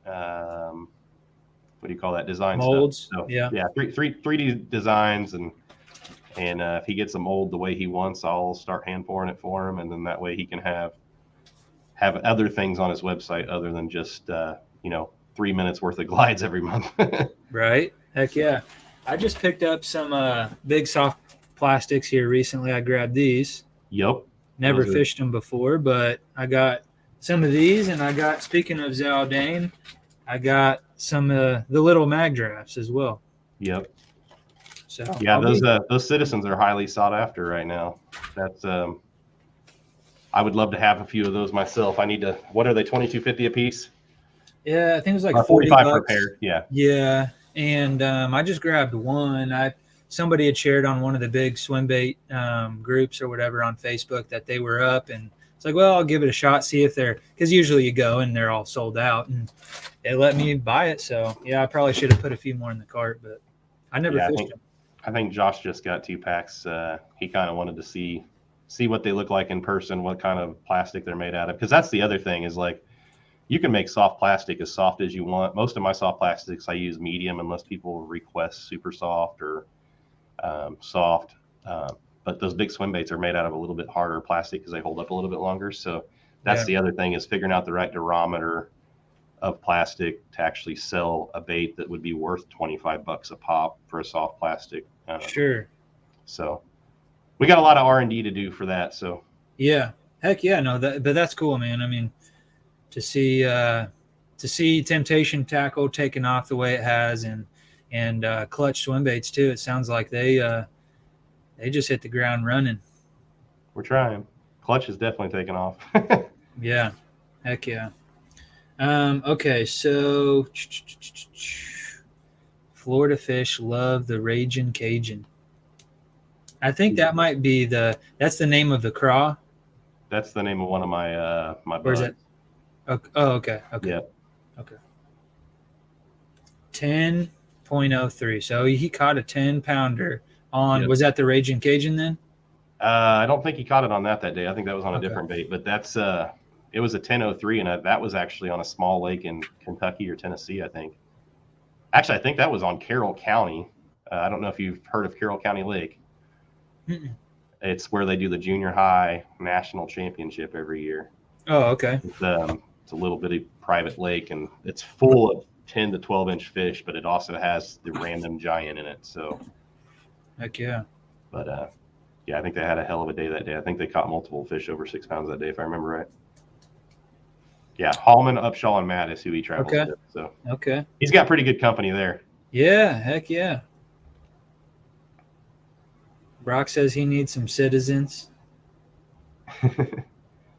what do you call that, design molds stuff. So, yeah, 3D designs, and if he gets a mold the way he wants, I'll start hand pouring it for him, and then that way he can have other things on his website other than just 3 minutes worth of glides every month. Right. Heck yeah. I just picked up some big soft plastics here recently. I grabbed these. Yep. Never fished them before, but I got some of these, and I got, speaking of Zaldane, I got some the little mag drafts as well. Yep. So yeah, those citizens are highly sought after right now. That's I would love to have a few of those myself. I need to. What are they? $22.50 a piece? Yeah, I think it was like $45 per pair. Yeah. Yeah, and I just grabbed one. Somebody had shared on one of the big swim bait groups or whatever on Facebook that they were up, and it's like, well, I'll give it a shot, see if they're, because usually you go and they're all sold out, and they let me buy it. So yeah, I probably should have put a few more in the cart, but I never fished them. I think Josh just got 2 packs. He kind of wanted to see what they look like in person, what kind of plastic they're made out of, because that's the other thing is like, you can make soft plastic as soft as you want. Most of my soft plastics I use medium unless people request super soft or soft. But those big swim baits are made out of a little bit harder plastic because they hold up a little bit longer. So that's the other thing is figuring out the right durometer of plastic to actually sell a bait that would be worth $25 a pop for a soft plastic. Sure. So we got a lot of R&D to do for that. So yeah, heck yeah, no, but that's cool, man. I mean, to see Temptation tackle taken off the way it has, and Clutch swim baits too. It sounds like they just hit the ground running. We're trying. Clutch is definitely taking off. Yeah, heck yeah. Okay, so Florida fish love the Ragin' Cajun. I think that might be that's the name of the craw. That's the name of one of my my bugs. Where's it? Oh, okay. Yeah. Okay. 10.03. So he caught a 10-pounder on. Yep. Was that the Ragin' Cajun then? I don't think he caught it on that day. I think that was on a different bait. But that's it was a 10.03, and that was actually on a small lake in Kentucky or Tennessee, I think. Actually, I think that was on Carroll County. I don't know if you've heard of Carroll County Lake. Mm-mm. It's where they do the junior high national championship every year. Oh, okay. It's a little bitty private lake, and it's full of 10 to 12-inch fish, but it also has the random giant in it. So, heck yeah. But, yeah, I think they had a hell of a day that day. I think they caught multiple fish over 6 pounds that day, if I remember right. Yeah, Hallman, Upshaw, and Matt is who he travels with. So he's got pretty good company there. Yeah, heck yeah. Brock says he needs some citizens.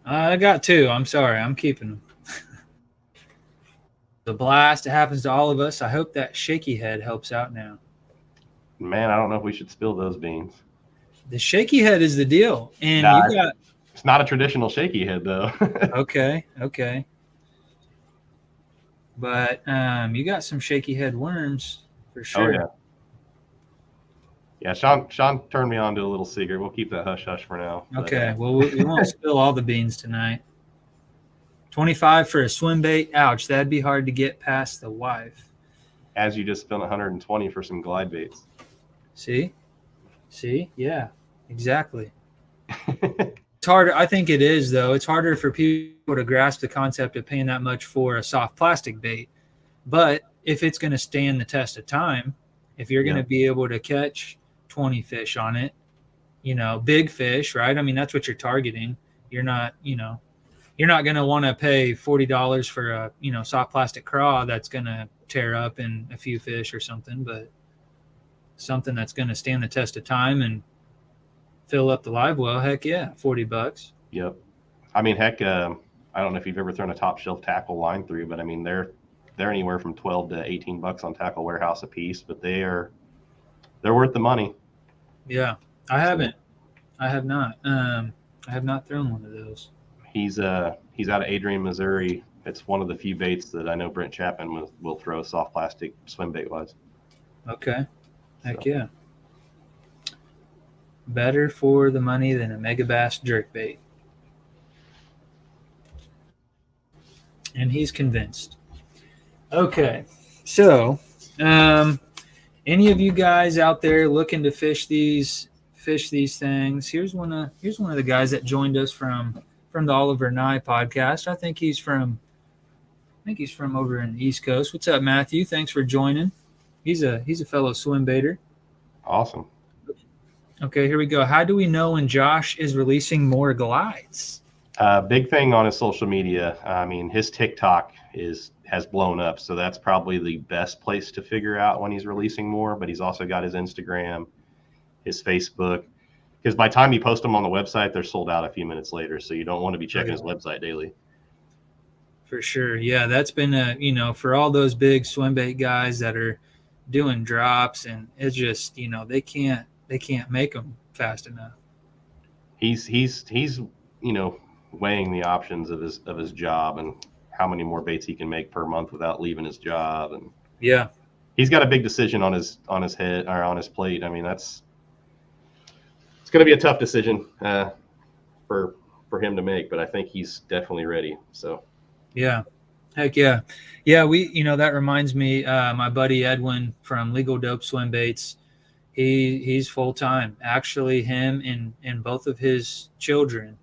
I got 2. I'm sorry. I'm keeping them. The blast, it happens to all of us. I hope that shaky head helps out now. Man, I don't know if we should spill those beans. The shaky head is the deal. And it's not a traditional shaky head, though. Okay. But you got some shaky head worms for sure. Oh, yeah. Yeah, Sean turned me on to a little secret. We'll keep that hush-hush for now. Okay, well, we won't spill all the beans tonight. 25 for a swim bait. Ouch, that'd be hard to get past the wife. As you just spent 120 for some glide baits. See? Yeah, exactly. It's harder. I think it is, though. It's harder for people to grasp the concept of paying that much for a soft plastic bait. But if it's going to stand the test of time, if you're going to be able to catch 20 fish on it, big fish, right? I mean, that's what you're targeting. You're not going to want to pay $40 for a, soft plastic craw that's going to tear up in a few fish or something, but something that's going to stand the test of time and fill up the live well. Heck yeah, $40. Yep. I mean, heck, I don't know if you've ever thrown a top shelf tackle line through, but I mean, they're anywhere from $12 to $18 on Tackle Warehouse a piece, but they're worth the money. Yeah, I haven't. I have not. I have not thrown one of those. He's out of Adrian, Missouri. It's one of the few baits that I know Brent Chapman will throw soft plastic swim bait wise. Okay. Heck yeah. Better for the money than a mega bass jerk bait. And he's convinced. Okay. So, any of you guys out there looking to fish these things? Here's one of the guys that joined us from the Oliver Nye podcast. I think he's from over in the East Coast. What's up, Matthew? Thanks for joining. He's a fellow swim baiter. Awesome. Okay, here we go. How do we know when Josh is releasing more glides? Big thing on his social media. I mean, his TikTok has blown up, so that's probably the best place to figure out when he's releasing more. But he's also got his Instagram, his Facebook, because by the time you post them on the website, they're sold out a few minutes later. So you don't want to be checking his website daily. For sure, yeah, that's been for all those big swim bait guys that are doing drops, and it's just, they can't make them fast enough. He's weighing the options of his job and how many more baits he can make per month without leaving his job, and Yeah, he's got a big decision on his head or on his plate. I mean, it's going to be a tough decision for him to make, but I think he's definitely ready. So yeah, heck yeah, that reminds me, my buddy Edwin from Legal Dope Swim Baits. He's full time. Actually, him and both of his children,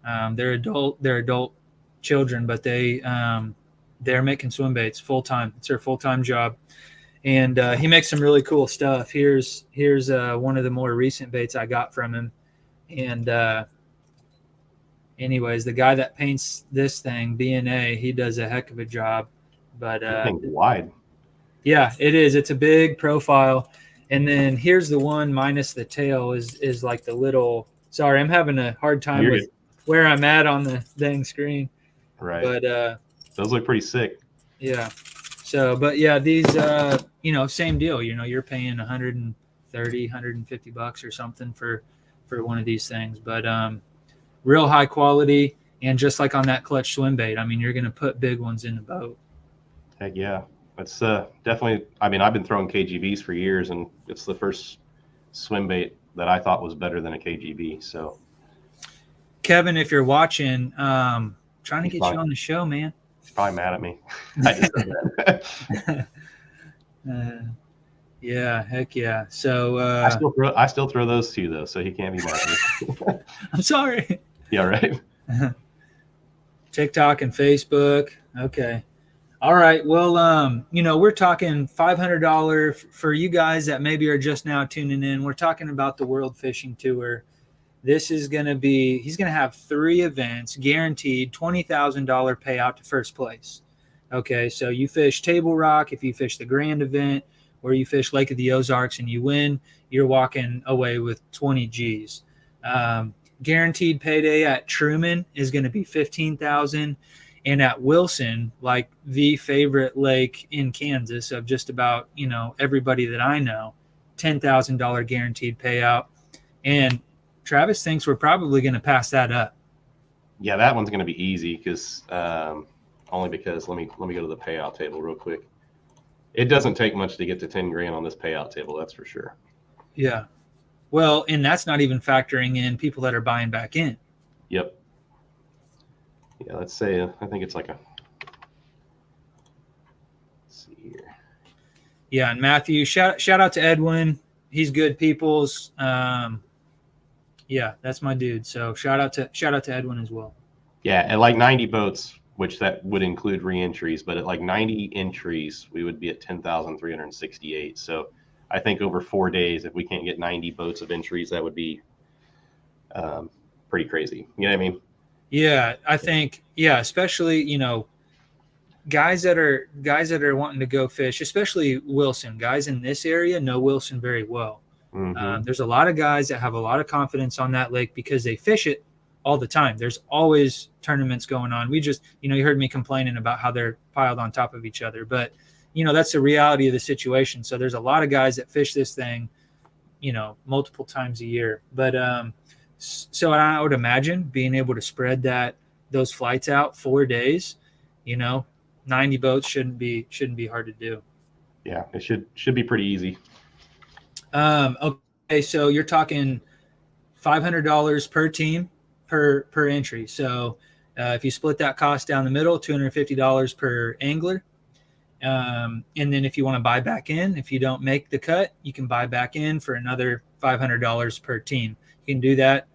they're adult children, but they're making swim baits full time. It's their full time job, and he makes some really cool stuff. Here's one of the more recent baits I got from him, and anyways, the guy that paints this thing, BNA, he does a heck of a job. But thing's wide. Yeah, it is. It's a big profile. And then here's the one minus the tail is like the little. Sorry, I'm having a hard time with where I'm at on the dang screen. Right. But those look pretty sick. Yeah. So, but yeah, these same deal. You're paying $130, $150 or something for one of these things. But real high quality, and just like on that clutch swim bait, I mean, you're going to put big ones in the boat. Heck yeah. It's definitely, I mean, I've been throwing KGBs for years, and it's the first swim bait that I thought was better than a KGB. So, Kevin, if you're watching, trying to get you on the show, man. He's probably mad at me. I just said that. Yeah, heck yeah. So I still throw those too, though, so he can't be mad at me. I'm sorry. Yeah, right. TikTok and Facebook. Okay. All right. Well, we're talking $500 for you guys that maybe are just now tuning in. We're talking about the World Fishing Tour. This is going to be, he's going to have 3 events, guaranteed $20,000 payout to first place. Okay. So you fish Table Rock, if you fish the grand event, or you fish Lake of the Ozarks and you win, you're walking away with 20 G's. Guaranteed payday at Truman is going to be $15,000. And at Wilson, like the favorite lake in Kansas of just about, everybody that I know, $10,000 guaranteed payout. And Travis thinks we're probably going to pass that up. Yeah, that one's going to be easy only because let me go to the payout table real quick. It doesn't take much to get to 10 grand on this payout table. That's for sure. Yeah. Well, and that's not even factoring in people that are buying back in. Yep. Yeah, let's say I think it's like let's see here. Yeah, and Matthew, shout out to Edwin. He's good people's. Yeah, that's my dude. So shout out to Edwin as well. Yeah, at like 90 boats, which that would include re-entries, but at like 90 entries, we would be at 10,368. So I think over 4 days, if we can't get 90 boats of entries, that would be pretty crazy. You know what I mean? Yeah, I think, especially, guys that are wanting to go fish, especially Wilson. Guys in this area know Wilson very well. Mm-hmm. There's a lot of guys that have a lot of confidence on that lake because they fish it all the time. There's always tournaments going on. We just, you heard me complaining about how they're piled on top of each other, but that's the reality of the situation. So there's a lot of guys that fish this thing, multiple times a year. But so I would imagine being able to spread those flights out 4 days, 90 boats shouldn't be hard to do. Yeah, it should be pretty easy. Okay, so you're talking $500 per team per entry. So if you split that cost down the middle, $250 per angler. And then if you want to buy back in, if you don't make the cut, you can buy back in for another $500 per team. You can do that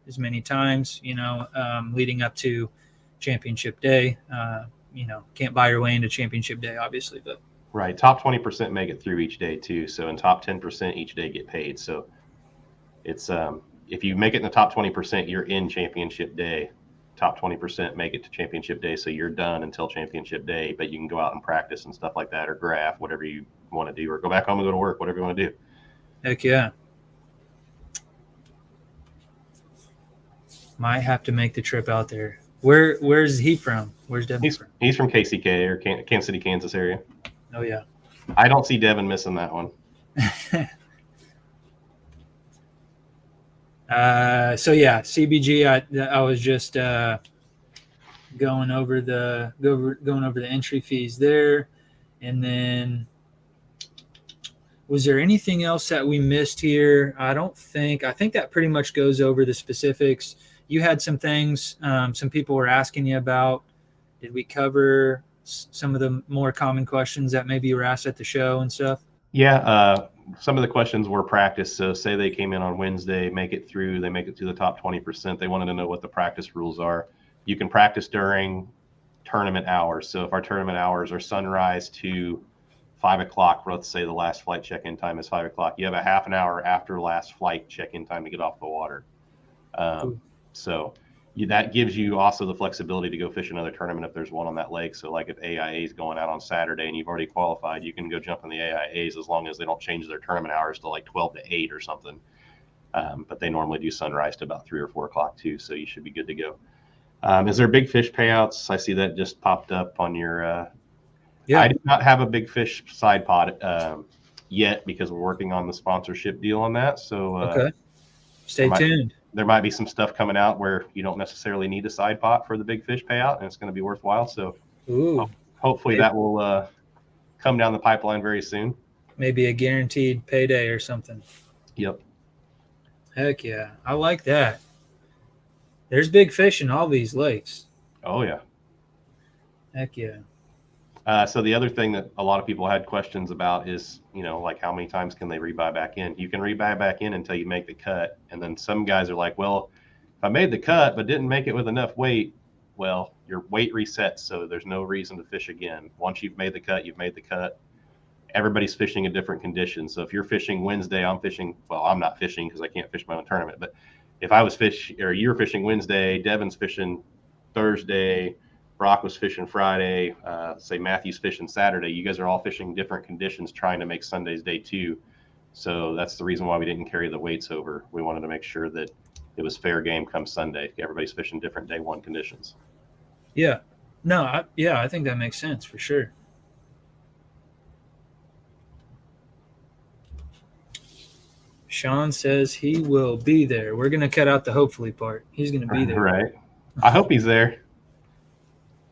as many times, leading up to championship day. Can't buy your way into championship day, obviously, but right. Top 20% make it through each day too. So in top 10% each day get paid. So it's if you make it in the top 20%, you're in championship day. Top 20% make it to championship day, so you're done until championship day. But you can go out and practice and stuff like that, or graph, whatever you want to do, or go back home and go to work, whatever you want to do. Heck yeah. Might have to make the trip out there. Where's he from? Where's Devin from? He's from KCK or Kansas City, Kansas area. Oh yeah. I don't see Devin missing that one. So yeah, CBG. I was just going over the entry fees there, and then was there anything else that we missed here? I don't think. I think that pretty much goes over the specifics. You had some things some people were asking you about. Did we cover some of the more common questions that maybe you were asked at the show and stuff? Yeah, some of the questions were practice. So say they came in on Wednesday, they make it through the top 20%. They wanted to know what the practice rules are. You can practice during tournament hours. So if our tournament hours are sunrise to 5 o'clock, let's say the last flight check-in time is 5 o'clock, you have a half an hour after last flight check-in time to get off the water. So that gives you also the flexibility to go fish another tournament if there's one on that lake. So like if AIA is going out on Saturday and you've already qualified, you can go jump in the AIAs as long as they don't change their tournament hours to like 12 to 8 or something. But they normally do sunrise to about 3 or 4 o'clock too, so you should be good to go. Is there big fish payouts? I see that just popped up on your Yeah. I do not have a big fish side pod yet because we're working on the sponsorship deal on that. So Okay. Stay tuned. There might be some stuff coming out where you don't necessarily need a side pot for the big fish payout, and it's going to be worthwhile. So hopefully that will come down the pipeline very soon. Maybe a guaranteed payday or something. Yep. Heck yeah. I like that. There's big fish in all these lakes. Oh, yeah. Heck yeah. So the other thing that a lot of people had questions about is, like how many times can they rebuy back in? You can rebuy back in until you make the cut. And then some guys are like, well, if I made the cut but didn't make it with enough weight, well, your weight resets, so there's no reason to fish again. Once you've made the cut, you've made the cut. Everybody's fishing in different conditions. So if you're fishing Wednesday, I'm not fishing because I can't fish my own tournament. But if I was you're fishing Wednesday, Devin's fishing Thursday, Brock was fishing Friday, say Matthew's fishing Saturday, you guys are all fishing different conditions trying to make Sunday's day 2. So that's the reason why we didn't carry the weights over. We wanted to make sure that it was fair game come Sunday. Everybody's fishing different day 1 conditions. Yeah. No, I think that makes sense for sure. Sean says he will be there. We're going to cut out the hopefully part. He's going to be there. Right. I hope he's there.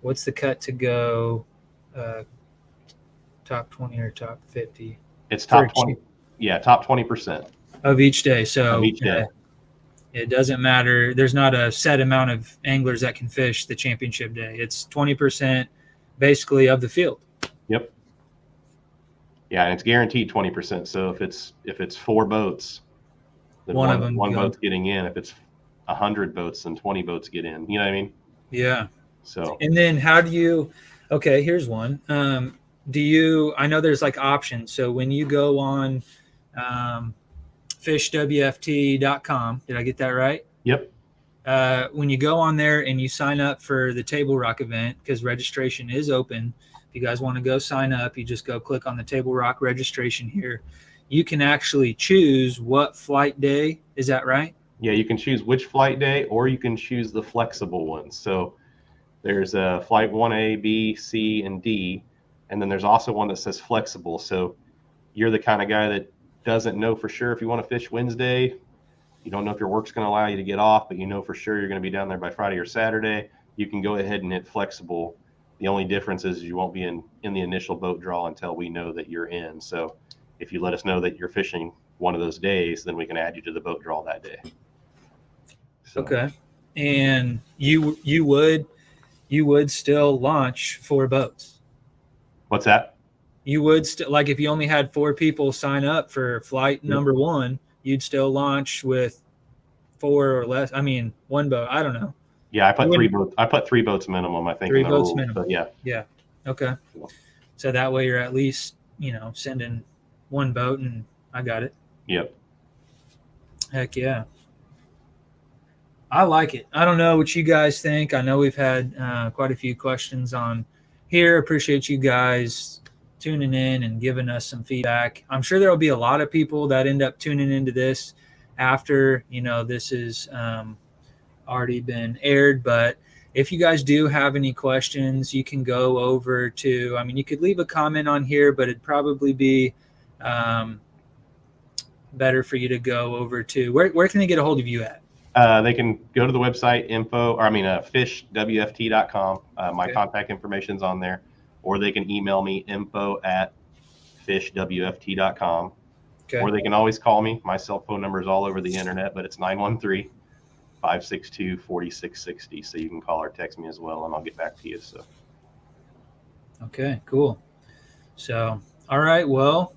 What's the cut to go top 20 or top 50? It's top 20. Yeah, top 20% of each day. So of each day. It doesn't matter. There's not a set amount of anglers that can fish the championship day. It's 20% basically of the field. Yep. Yeah, and it's guaranteed 20%. So if it's 4 boats, then one boat's getting in. If it's 100 boats, then 20 boats get in. You know what I mean? Yeah. So. And then how do you? Okay, here's one. I know there's like options. So when you go on fishwft.com, did I get that right? Yep. When you go on there and you sign up for the Table Rock event, because registration is open, if you guys want to go sign up, you just go click on the Table Rock registration here. You can actually choose what flight day. Is that right? Yeah, you can choose which flight day, or you can choose the flexible ones. So there's a flight 1A, B, C, and D. And then there's also one that says flexible. So you're the kind of guy that doesn't know for sure if you want to fish Wednesday. You don't know if your work's going to allow you to get off, but you know for sure you're going to be down there by Friday or Saturday. You can go ahead and hit flexible. The only difference is you won't be in the initial boat draw until we know that you're in. So if you let us know that you're fishing one of those days, then we can add you to the boat draw that day. So. Okay. And you would still launch 4 boats. What's that? You would still, like, if you only had 4 people sign up for flight number 1, you'd still launch with 4 or less. I mean, 1 boat. I don't know. Yeah, I put 3 boats. I put 3 boats minimum. I think 3 boats minimum. But yeah. Yeah. Okay. So that way you're at least sending 1 boat, and I got it. Yep. Heck yeah. I like it. I don't know what you guys think. I know we've had quite a few questions on here. Appreciate you guys tuning in and giving us some feedback. I'm sure there will be a lot of people that end up tuning into this after this is already been aired. But if you guys do have any questions, you can go over to, I mean, you could leave a comment on here, but it'd probably be better for you to go over to, where can they get a hold of you at? They can go to the website fishwft.com. My contact information's on there, or they can email me info@fishwft.com. Okay. Or they can always call me. My cell phone number is all over the internet, but it's 913-562-4660. So you can call or text me as well, and I'll get back to you. So. Okay, cool. So, all right. Well,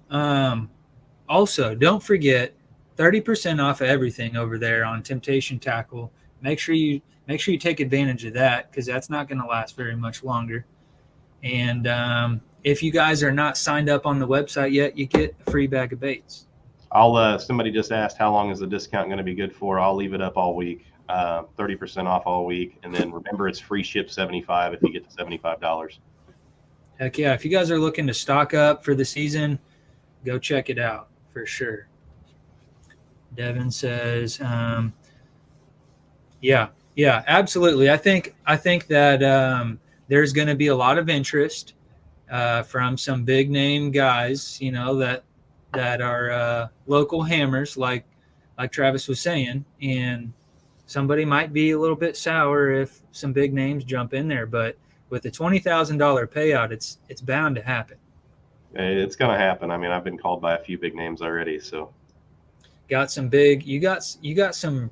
also don't forget 30% off of everything over there on Temptation Tackle. Make sure you take advantage of that, because that's not going to last very much longer. And if you guys are not signed up on the website yet, you get a free bag of baits. Somebody just asked how long is the discount going to be good for. I'll leave it up all week, 30% off all week. And then remember, it's free ship $75 if you get to $75. Heck yeah. If you guys are looking to stock up for the season, go check it out for sure. Devin says, yeah, absolutely. I think that there's going to be a lot of interest from some big name guys, that are local hammers, like Travis was saying, and somebody might be a little bit sour if some big names jump in there, but with the $20,000 payout, it's bound to happen. It's going to happen. I mean, I've been called by a few big names already, so. You got some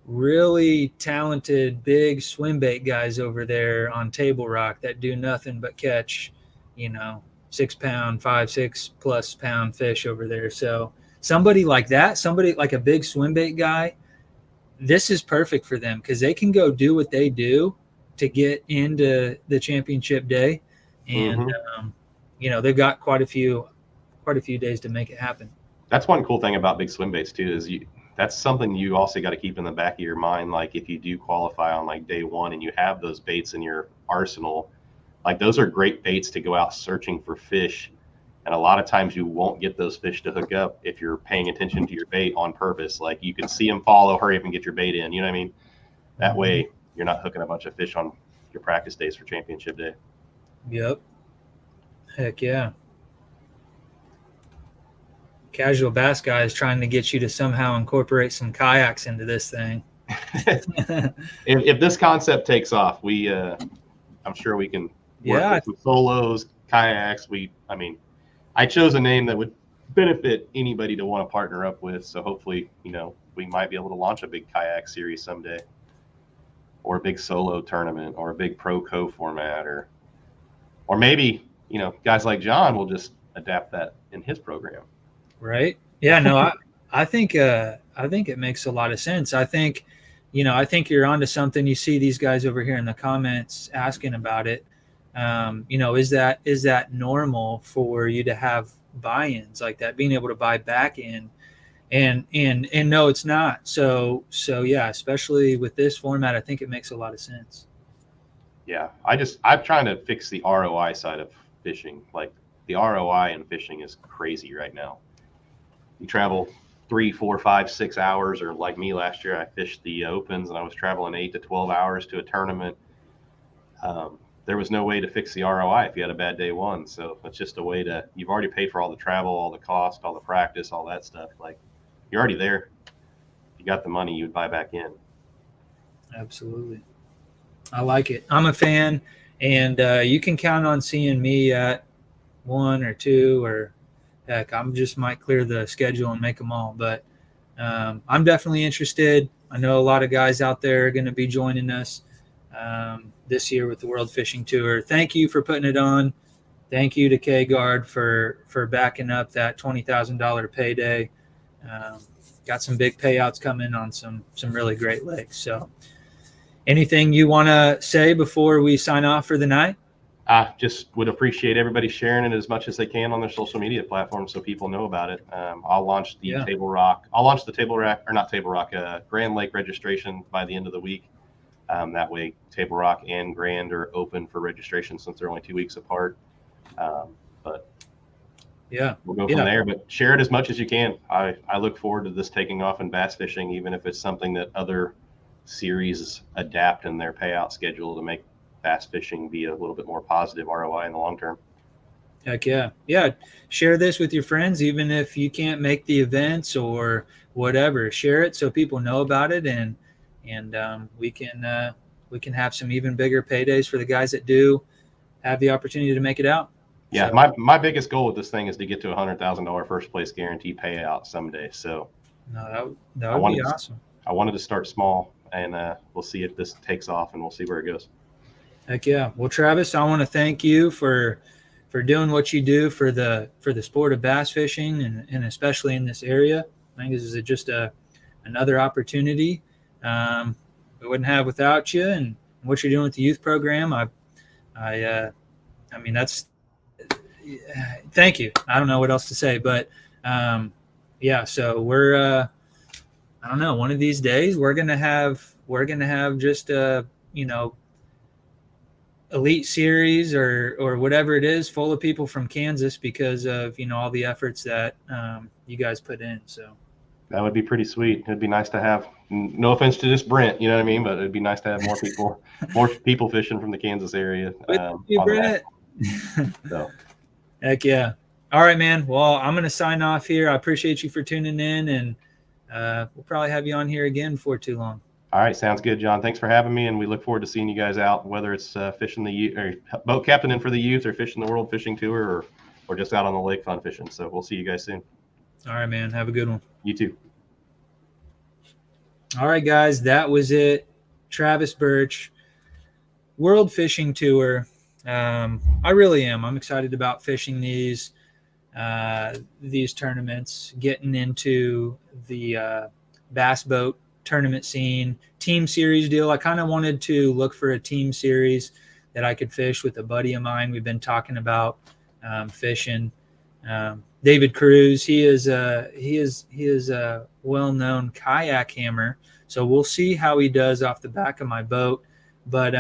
really talented big swim bait guys over there on Table Rock that do nothing but catch, 6 pound, 5-6+ pound fish over there. So somebody like that, somebody like a big swim bait guy, this is perfect for them, because they can go do what they do to get into the championship day. And, they've got quite a few days to make it happen. That's one cool thing about big swim baits too, is that's something you also got to keep in the back of your mind. Like if you do qualify on like day one and you have those baits in your arsenal, like those are great baits to go out searching for fish. And a lot of times you won't get those fish to hook up if you're paying attention to your bait on purpose. Like you can see them follow, hurry up and get your bait in. You know what I mean? That way you're not hooking a bunch of fish on your practice days for championship day. Yep. Heck yeah. Casual Bass Guy is trying to get you to somehow incorporate some kayaks into this thing. If this concept takes off, I'm sure we can work with solos, kayaks. I chose a name that would benefit anybody to want to partner up with. So hopefully, we might be able to launch a big kayak series someday, or a big solo tournament, or a big pro co format, or maybe, guys like John will just adapt that in his program. Right. Yeah, no, I think it makes a lot of sense. I think you're onto something. You see these guys over here in the comments asking about it. Is that normal for you to have buy-ins like that, being able to buy back in? And no, it's not. So yeah, especially with this format, I think it makes a lot of sense. Yeah, I'm trying to fix the ROI side of fishing. Like the ROI in fishing is crazy right now. You travel 3, 4, 5, 6 hours, or like me last year, I fished the opens and I was traveling 8 to 12 hours to a tournament. There was no way to fix the ROI if you had a bad day one. So it's just a way you've already paid for all the travel, all the cost, all the practice, all that stuff. Like you're already there. If you got the money, you'd buy back in. Absolutely. I like it. I'm a fan, and you can count on seeing me at 1 or 2, or heck, I just might clear the schedule and make them all. But I'm definitely interested. I know a lot of guys out there are going to be joining us this year with the World Fishing Tour. Thank you for putting it on. Thank you to K-Guard for backing up that $20,000 payday. Got some big payouts coming on some really great lakes. So anything you want to say before we sign off for the night? I just would appreciate everybody sharing it as much as they can on their social media platforms so people know about it. I'll launch the Table Rock. Grand Lake registration by the end of the week. That way, Table Rock and Grand are open for registration since they're only 2 weeks apart. But yeah, we'll go from there. But share it as much as you can. I look forward to this taking off in bass fishing, even if it's something that other series adapt in their payout schedule to make bass fishing be a little bit more positive ROI in the long term. Heck yeah. Yeah. Share this with your friends, even if you can't make the events or whatever. Share it so people know about it, and we can have some even bigger paydays for the guys that do have the opportunity to make it out. Yeah, so, my biggest goal with this thing is to get to $100,000 first place guarantee payout someday. So no, that would be awesome. I wanted to start small, and we'll see if this takes off, and we'll see where it goes. Heck yeah. Well, Travis, I want to thank you for doing what you do for the sport of bass fishing, and especially in this area. I think this is just another opportunity we wouldn't have without you, and what you're doing with the youth program. I mean, that's thank you. I don't know what else to say, but yeah. So we're I don't know. One of these days we're gonna have just elite series or whatever it is, full of people from Kansas, because of all the efforts that you guys put in. So that would be pretty sweet. It'd be nice to have. No offense to this Brent, you know what I mean, but it'd be nice to have more people fishing from the Kansas area. You, Brent. So. Heck yeah. All right, man. Well, I'm going to sign off here. I appreciate you for tuning in, and we'll probably have you on here again before too long. All right. Sounds good, John. Thanks for having me, and we look forward to seeing you guys out, whether it's fishing or boat captaining for the youth, or fishing the World Fishing Tour, or just out on the lake fun fishing. So we'll see you guys soon. All right, man. Have a good one. You too. All right, guys. That was it. Travis Burch, World Fishing Tour. I really am. I'm excited about fishing these tournaments, getting into the bass boat tournament scene, team series deal. I kind of wanted to look for a team series that I could fish with a buddy of mine. We've been talking about fishing. David Cruz, he is a well-known kayak hammer. So we'll see how he does off the back of my boat. But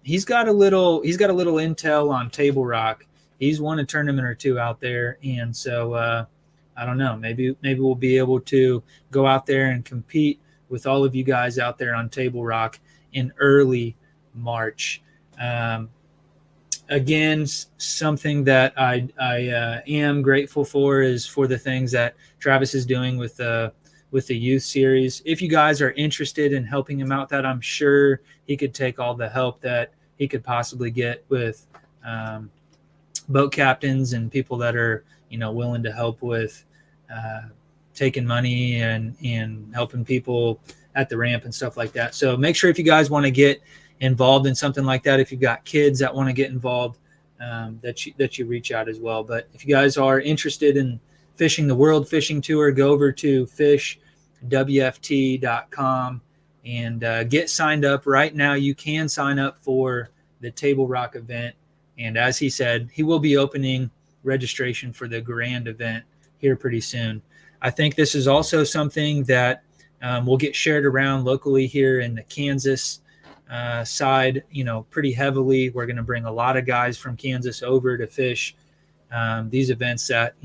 he's got a little intel on Table Rock. He's won a tournament or two out there, and so I don't know. Maybe we'll be able to go out there and compete with all of you guys out there on Table Rock in early March. Again, something that I am grateful for is for the things that Travis is doing with the youth series. If you guys are interested in helping him out, that I'm sure he could take all the help that he could possibly get with boat captains and people that are willing to help with taking money and helping people at the ramp and stuff like that. So make sure, if you guys want to get involved in something like that, if you've got kids that want to get involved, that you reach out as well. But if you guys are interested in fishing the World Fishing Tour, go over to fishwft.com and get signed up right now. You can sign up for the Table Rock event, and as he said, he will be opening registration for the grand event here pretty soon. I think this is also something that will get shared around locally here in the Kansas side, pretty heavily. We're going to bring a lot of guys from Kansas over to fish these events that,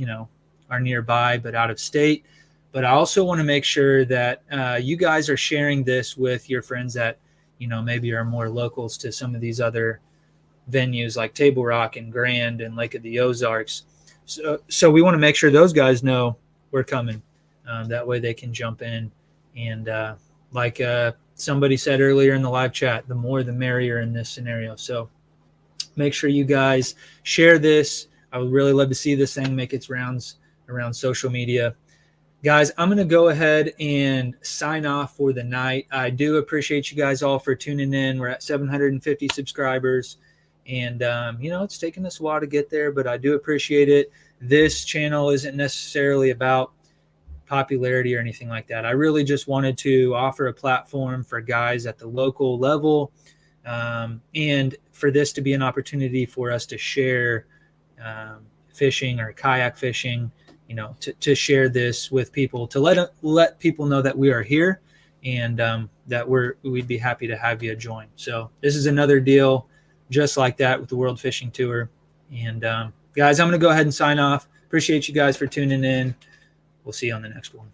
are nearby but out of state. But I also want to make sure that you guys are sharing this with your friends that, maybe are more locals to some of these other venues like Table Rock and Grand and Lake of the Ozarks. So we want to make sure those guys know we're coming. That way they can jump in. And like somebody said earlier in the live chat, the more the merrier in this scenario. So make sure you guys share this. I would really love to see this thing make its rounds around social media. Guys, I'm going to go ahead and sign off for the night. I do appreciate you guys all for tuning in. We're at 750 subscribers. And, it's taken us a while to get there, but I do appreciate it. This channel isn't necessarily about popularity or anything like that. I really just wanted to offer a platform for guys at the local level, and for this to be an opportunity for us to share fishing or kayak fishing, to share this with people, to let people know that we are here, and that we'd be happy to have you join. So this is another deal just like that with the World Fishing Tour. And guys, I'm going to go ahead and sign off. Appreciate you guys for tuning in. We'll see you on the next one.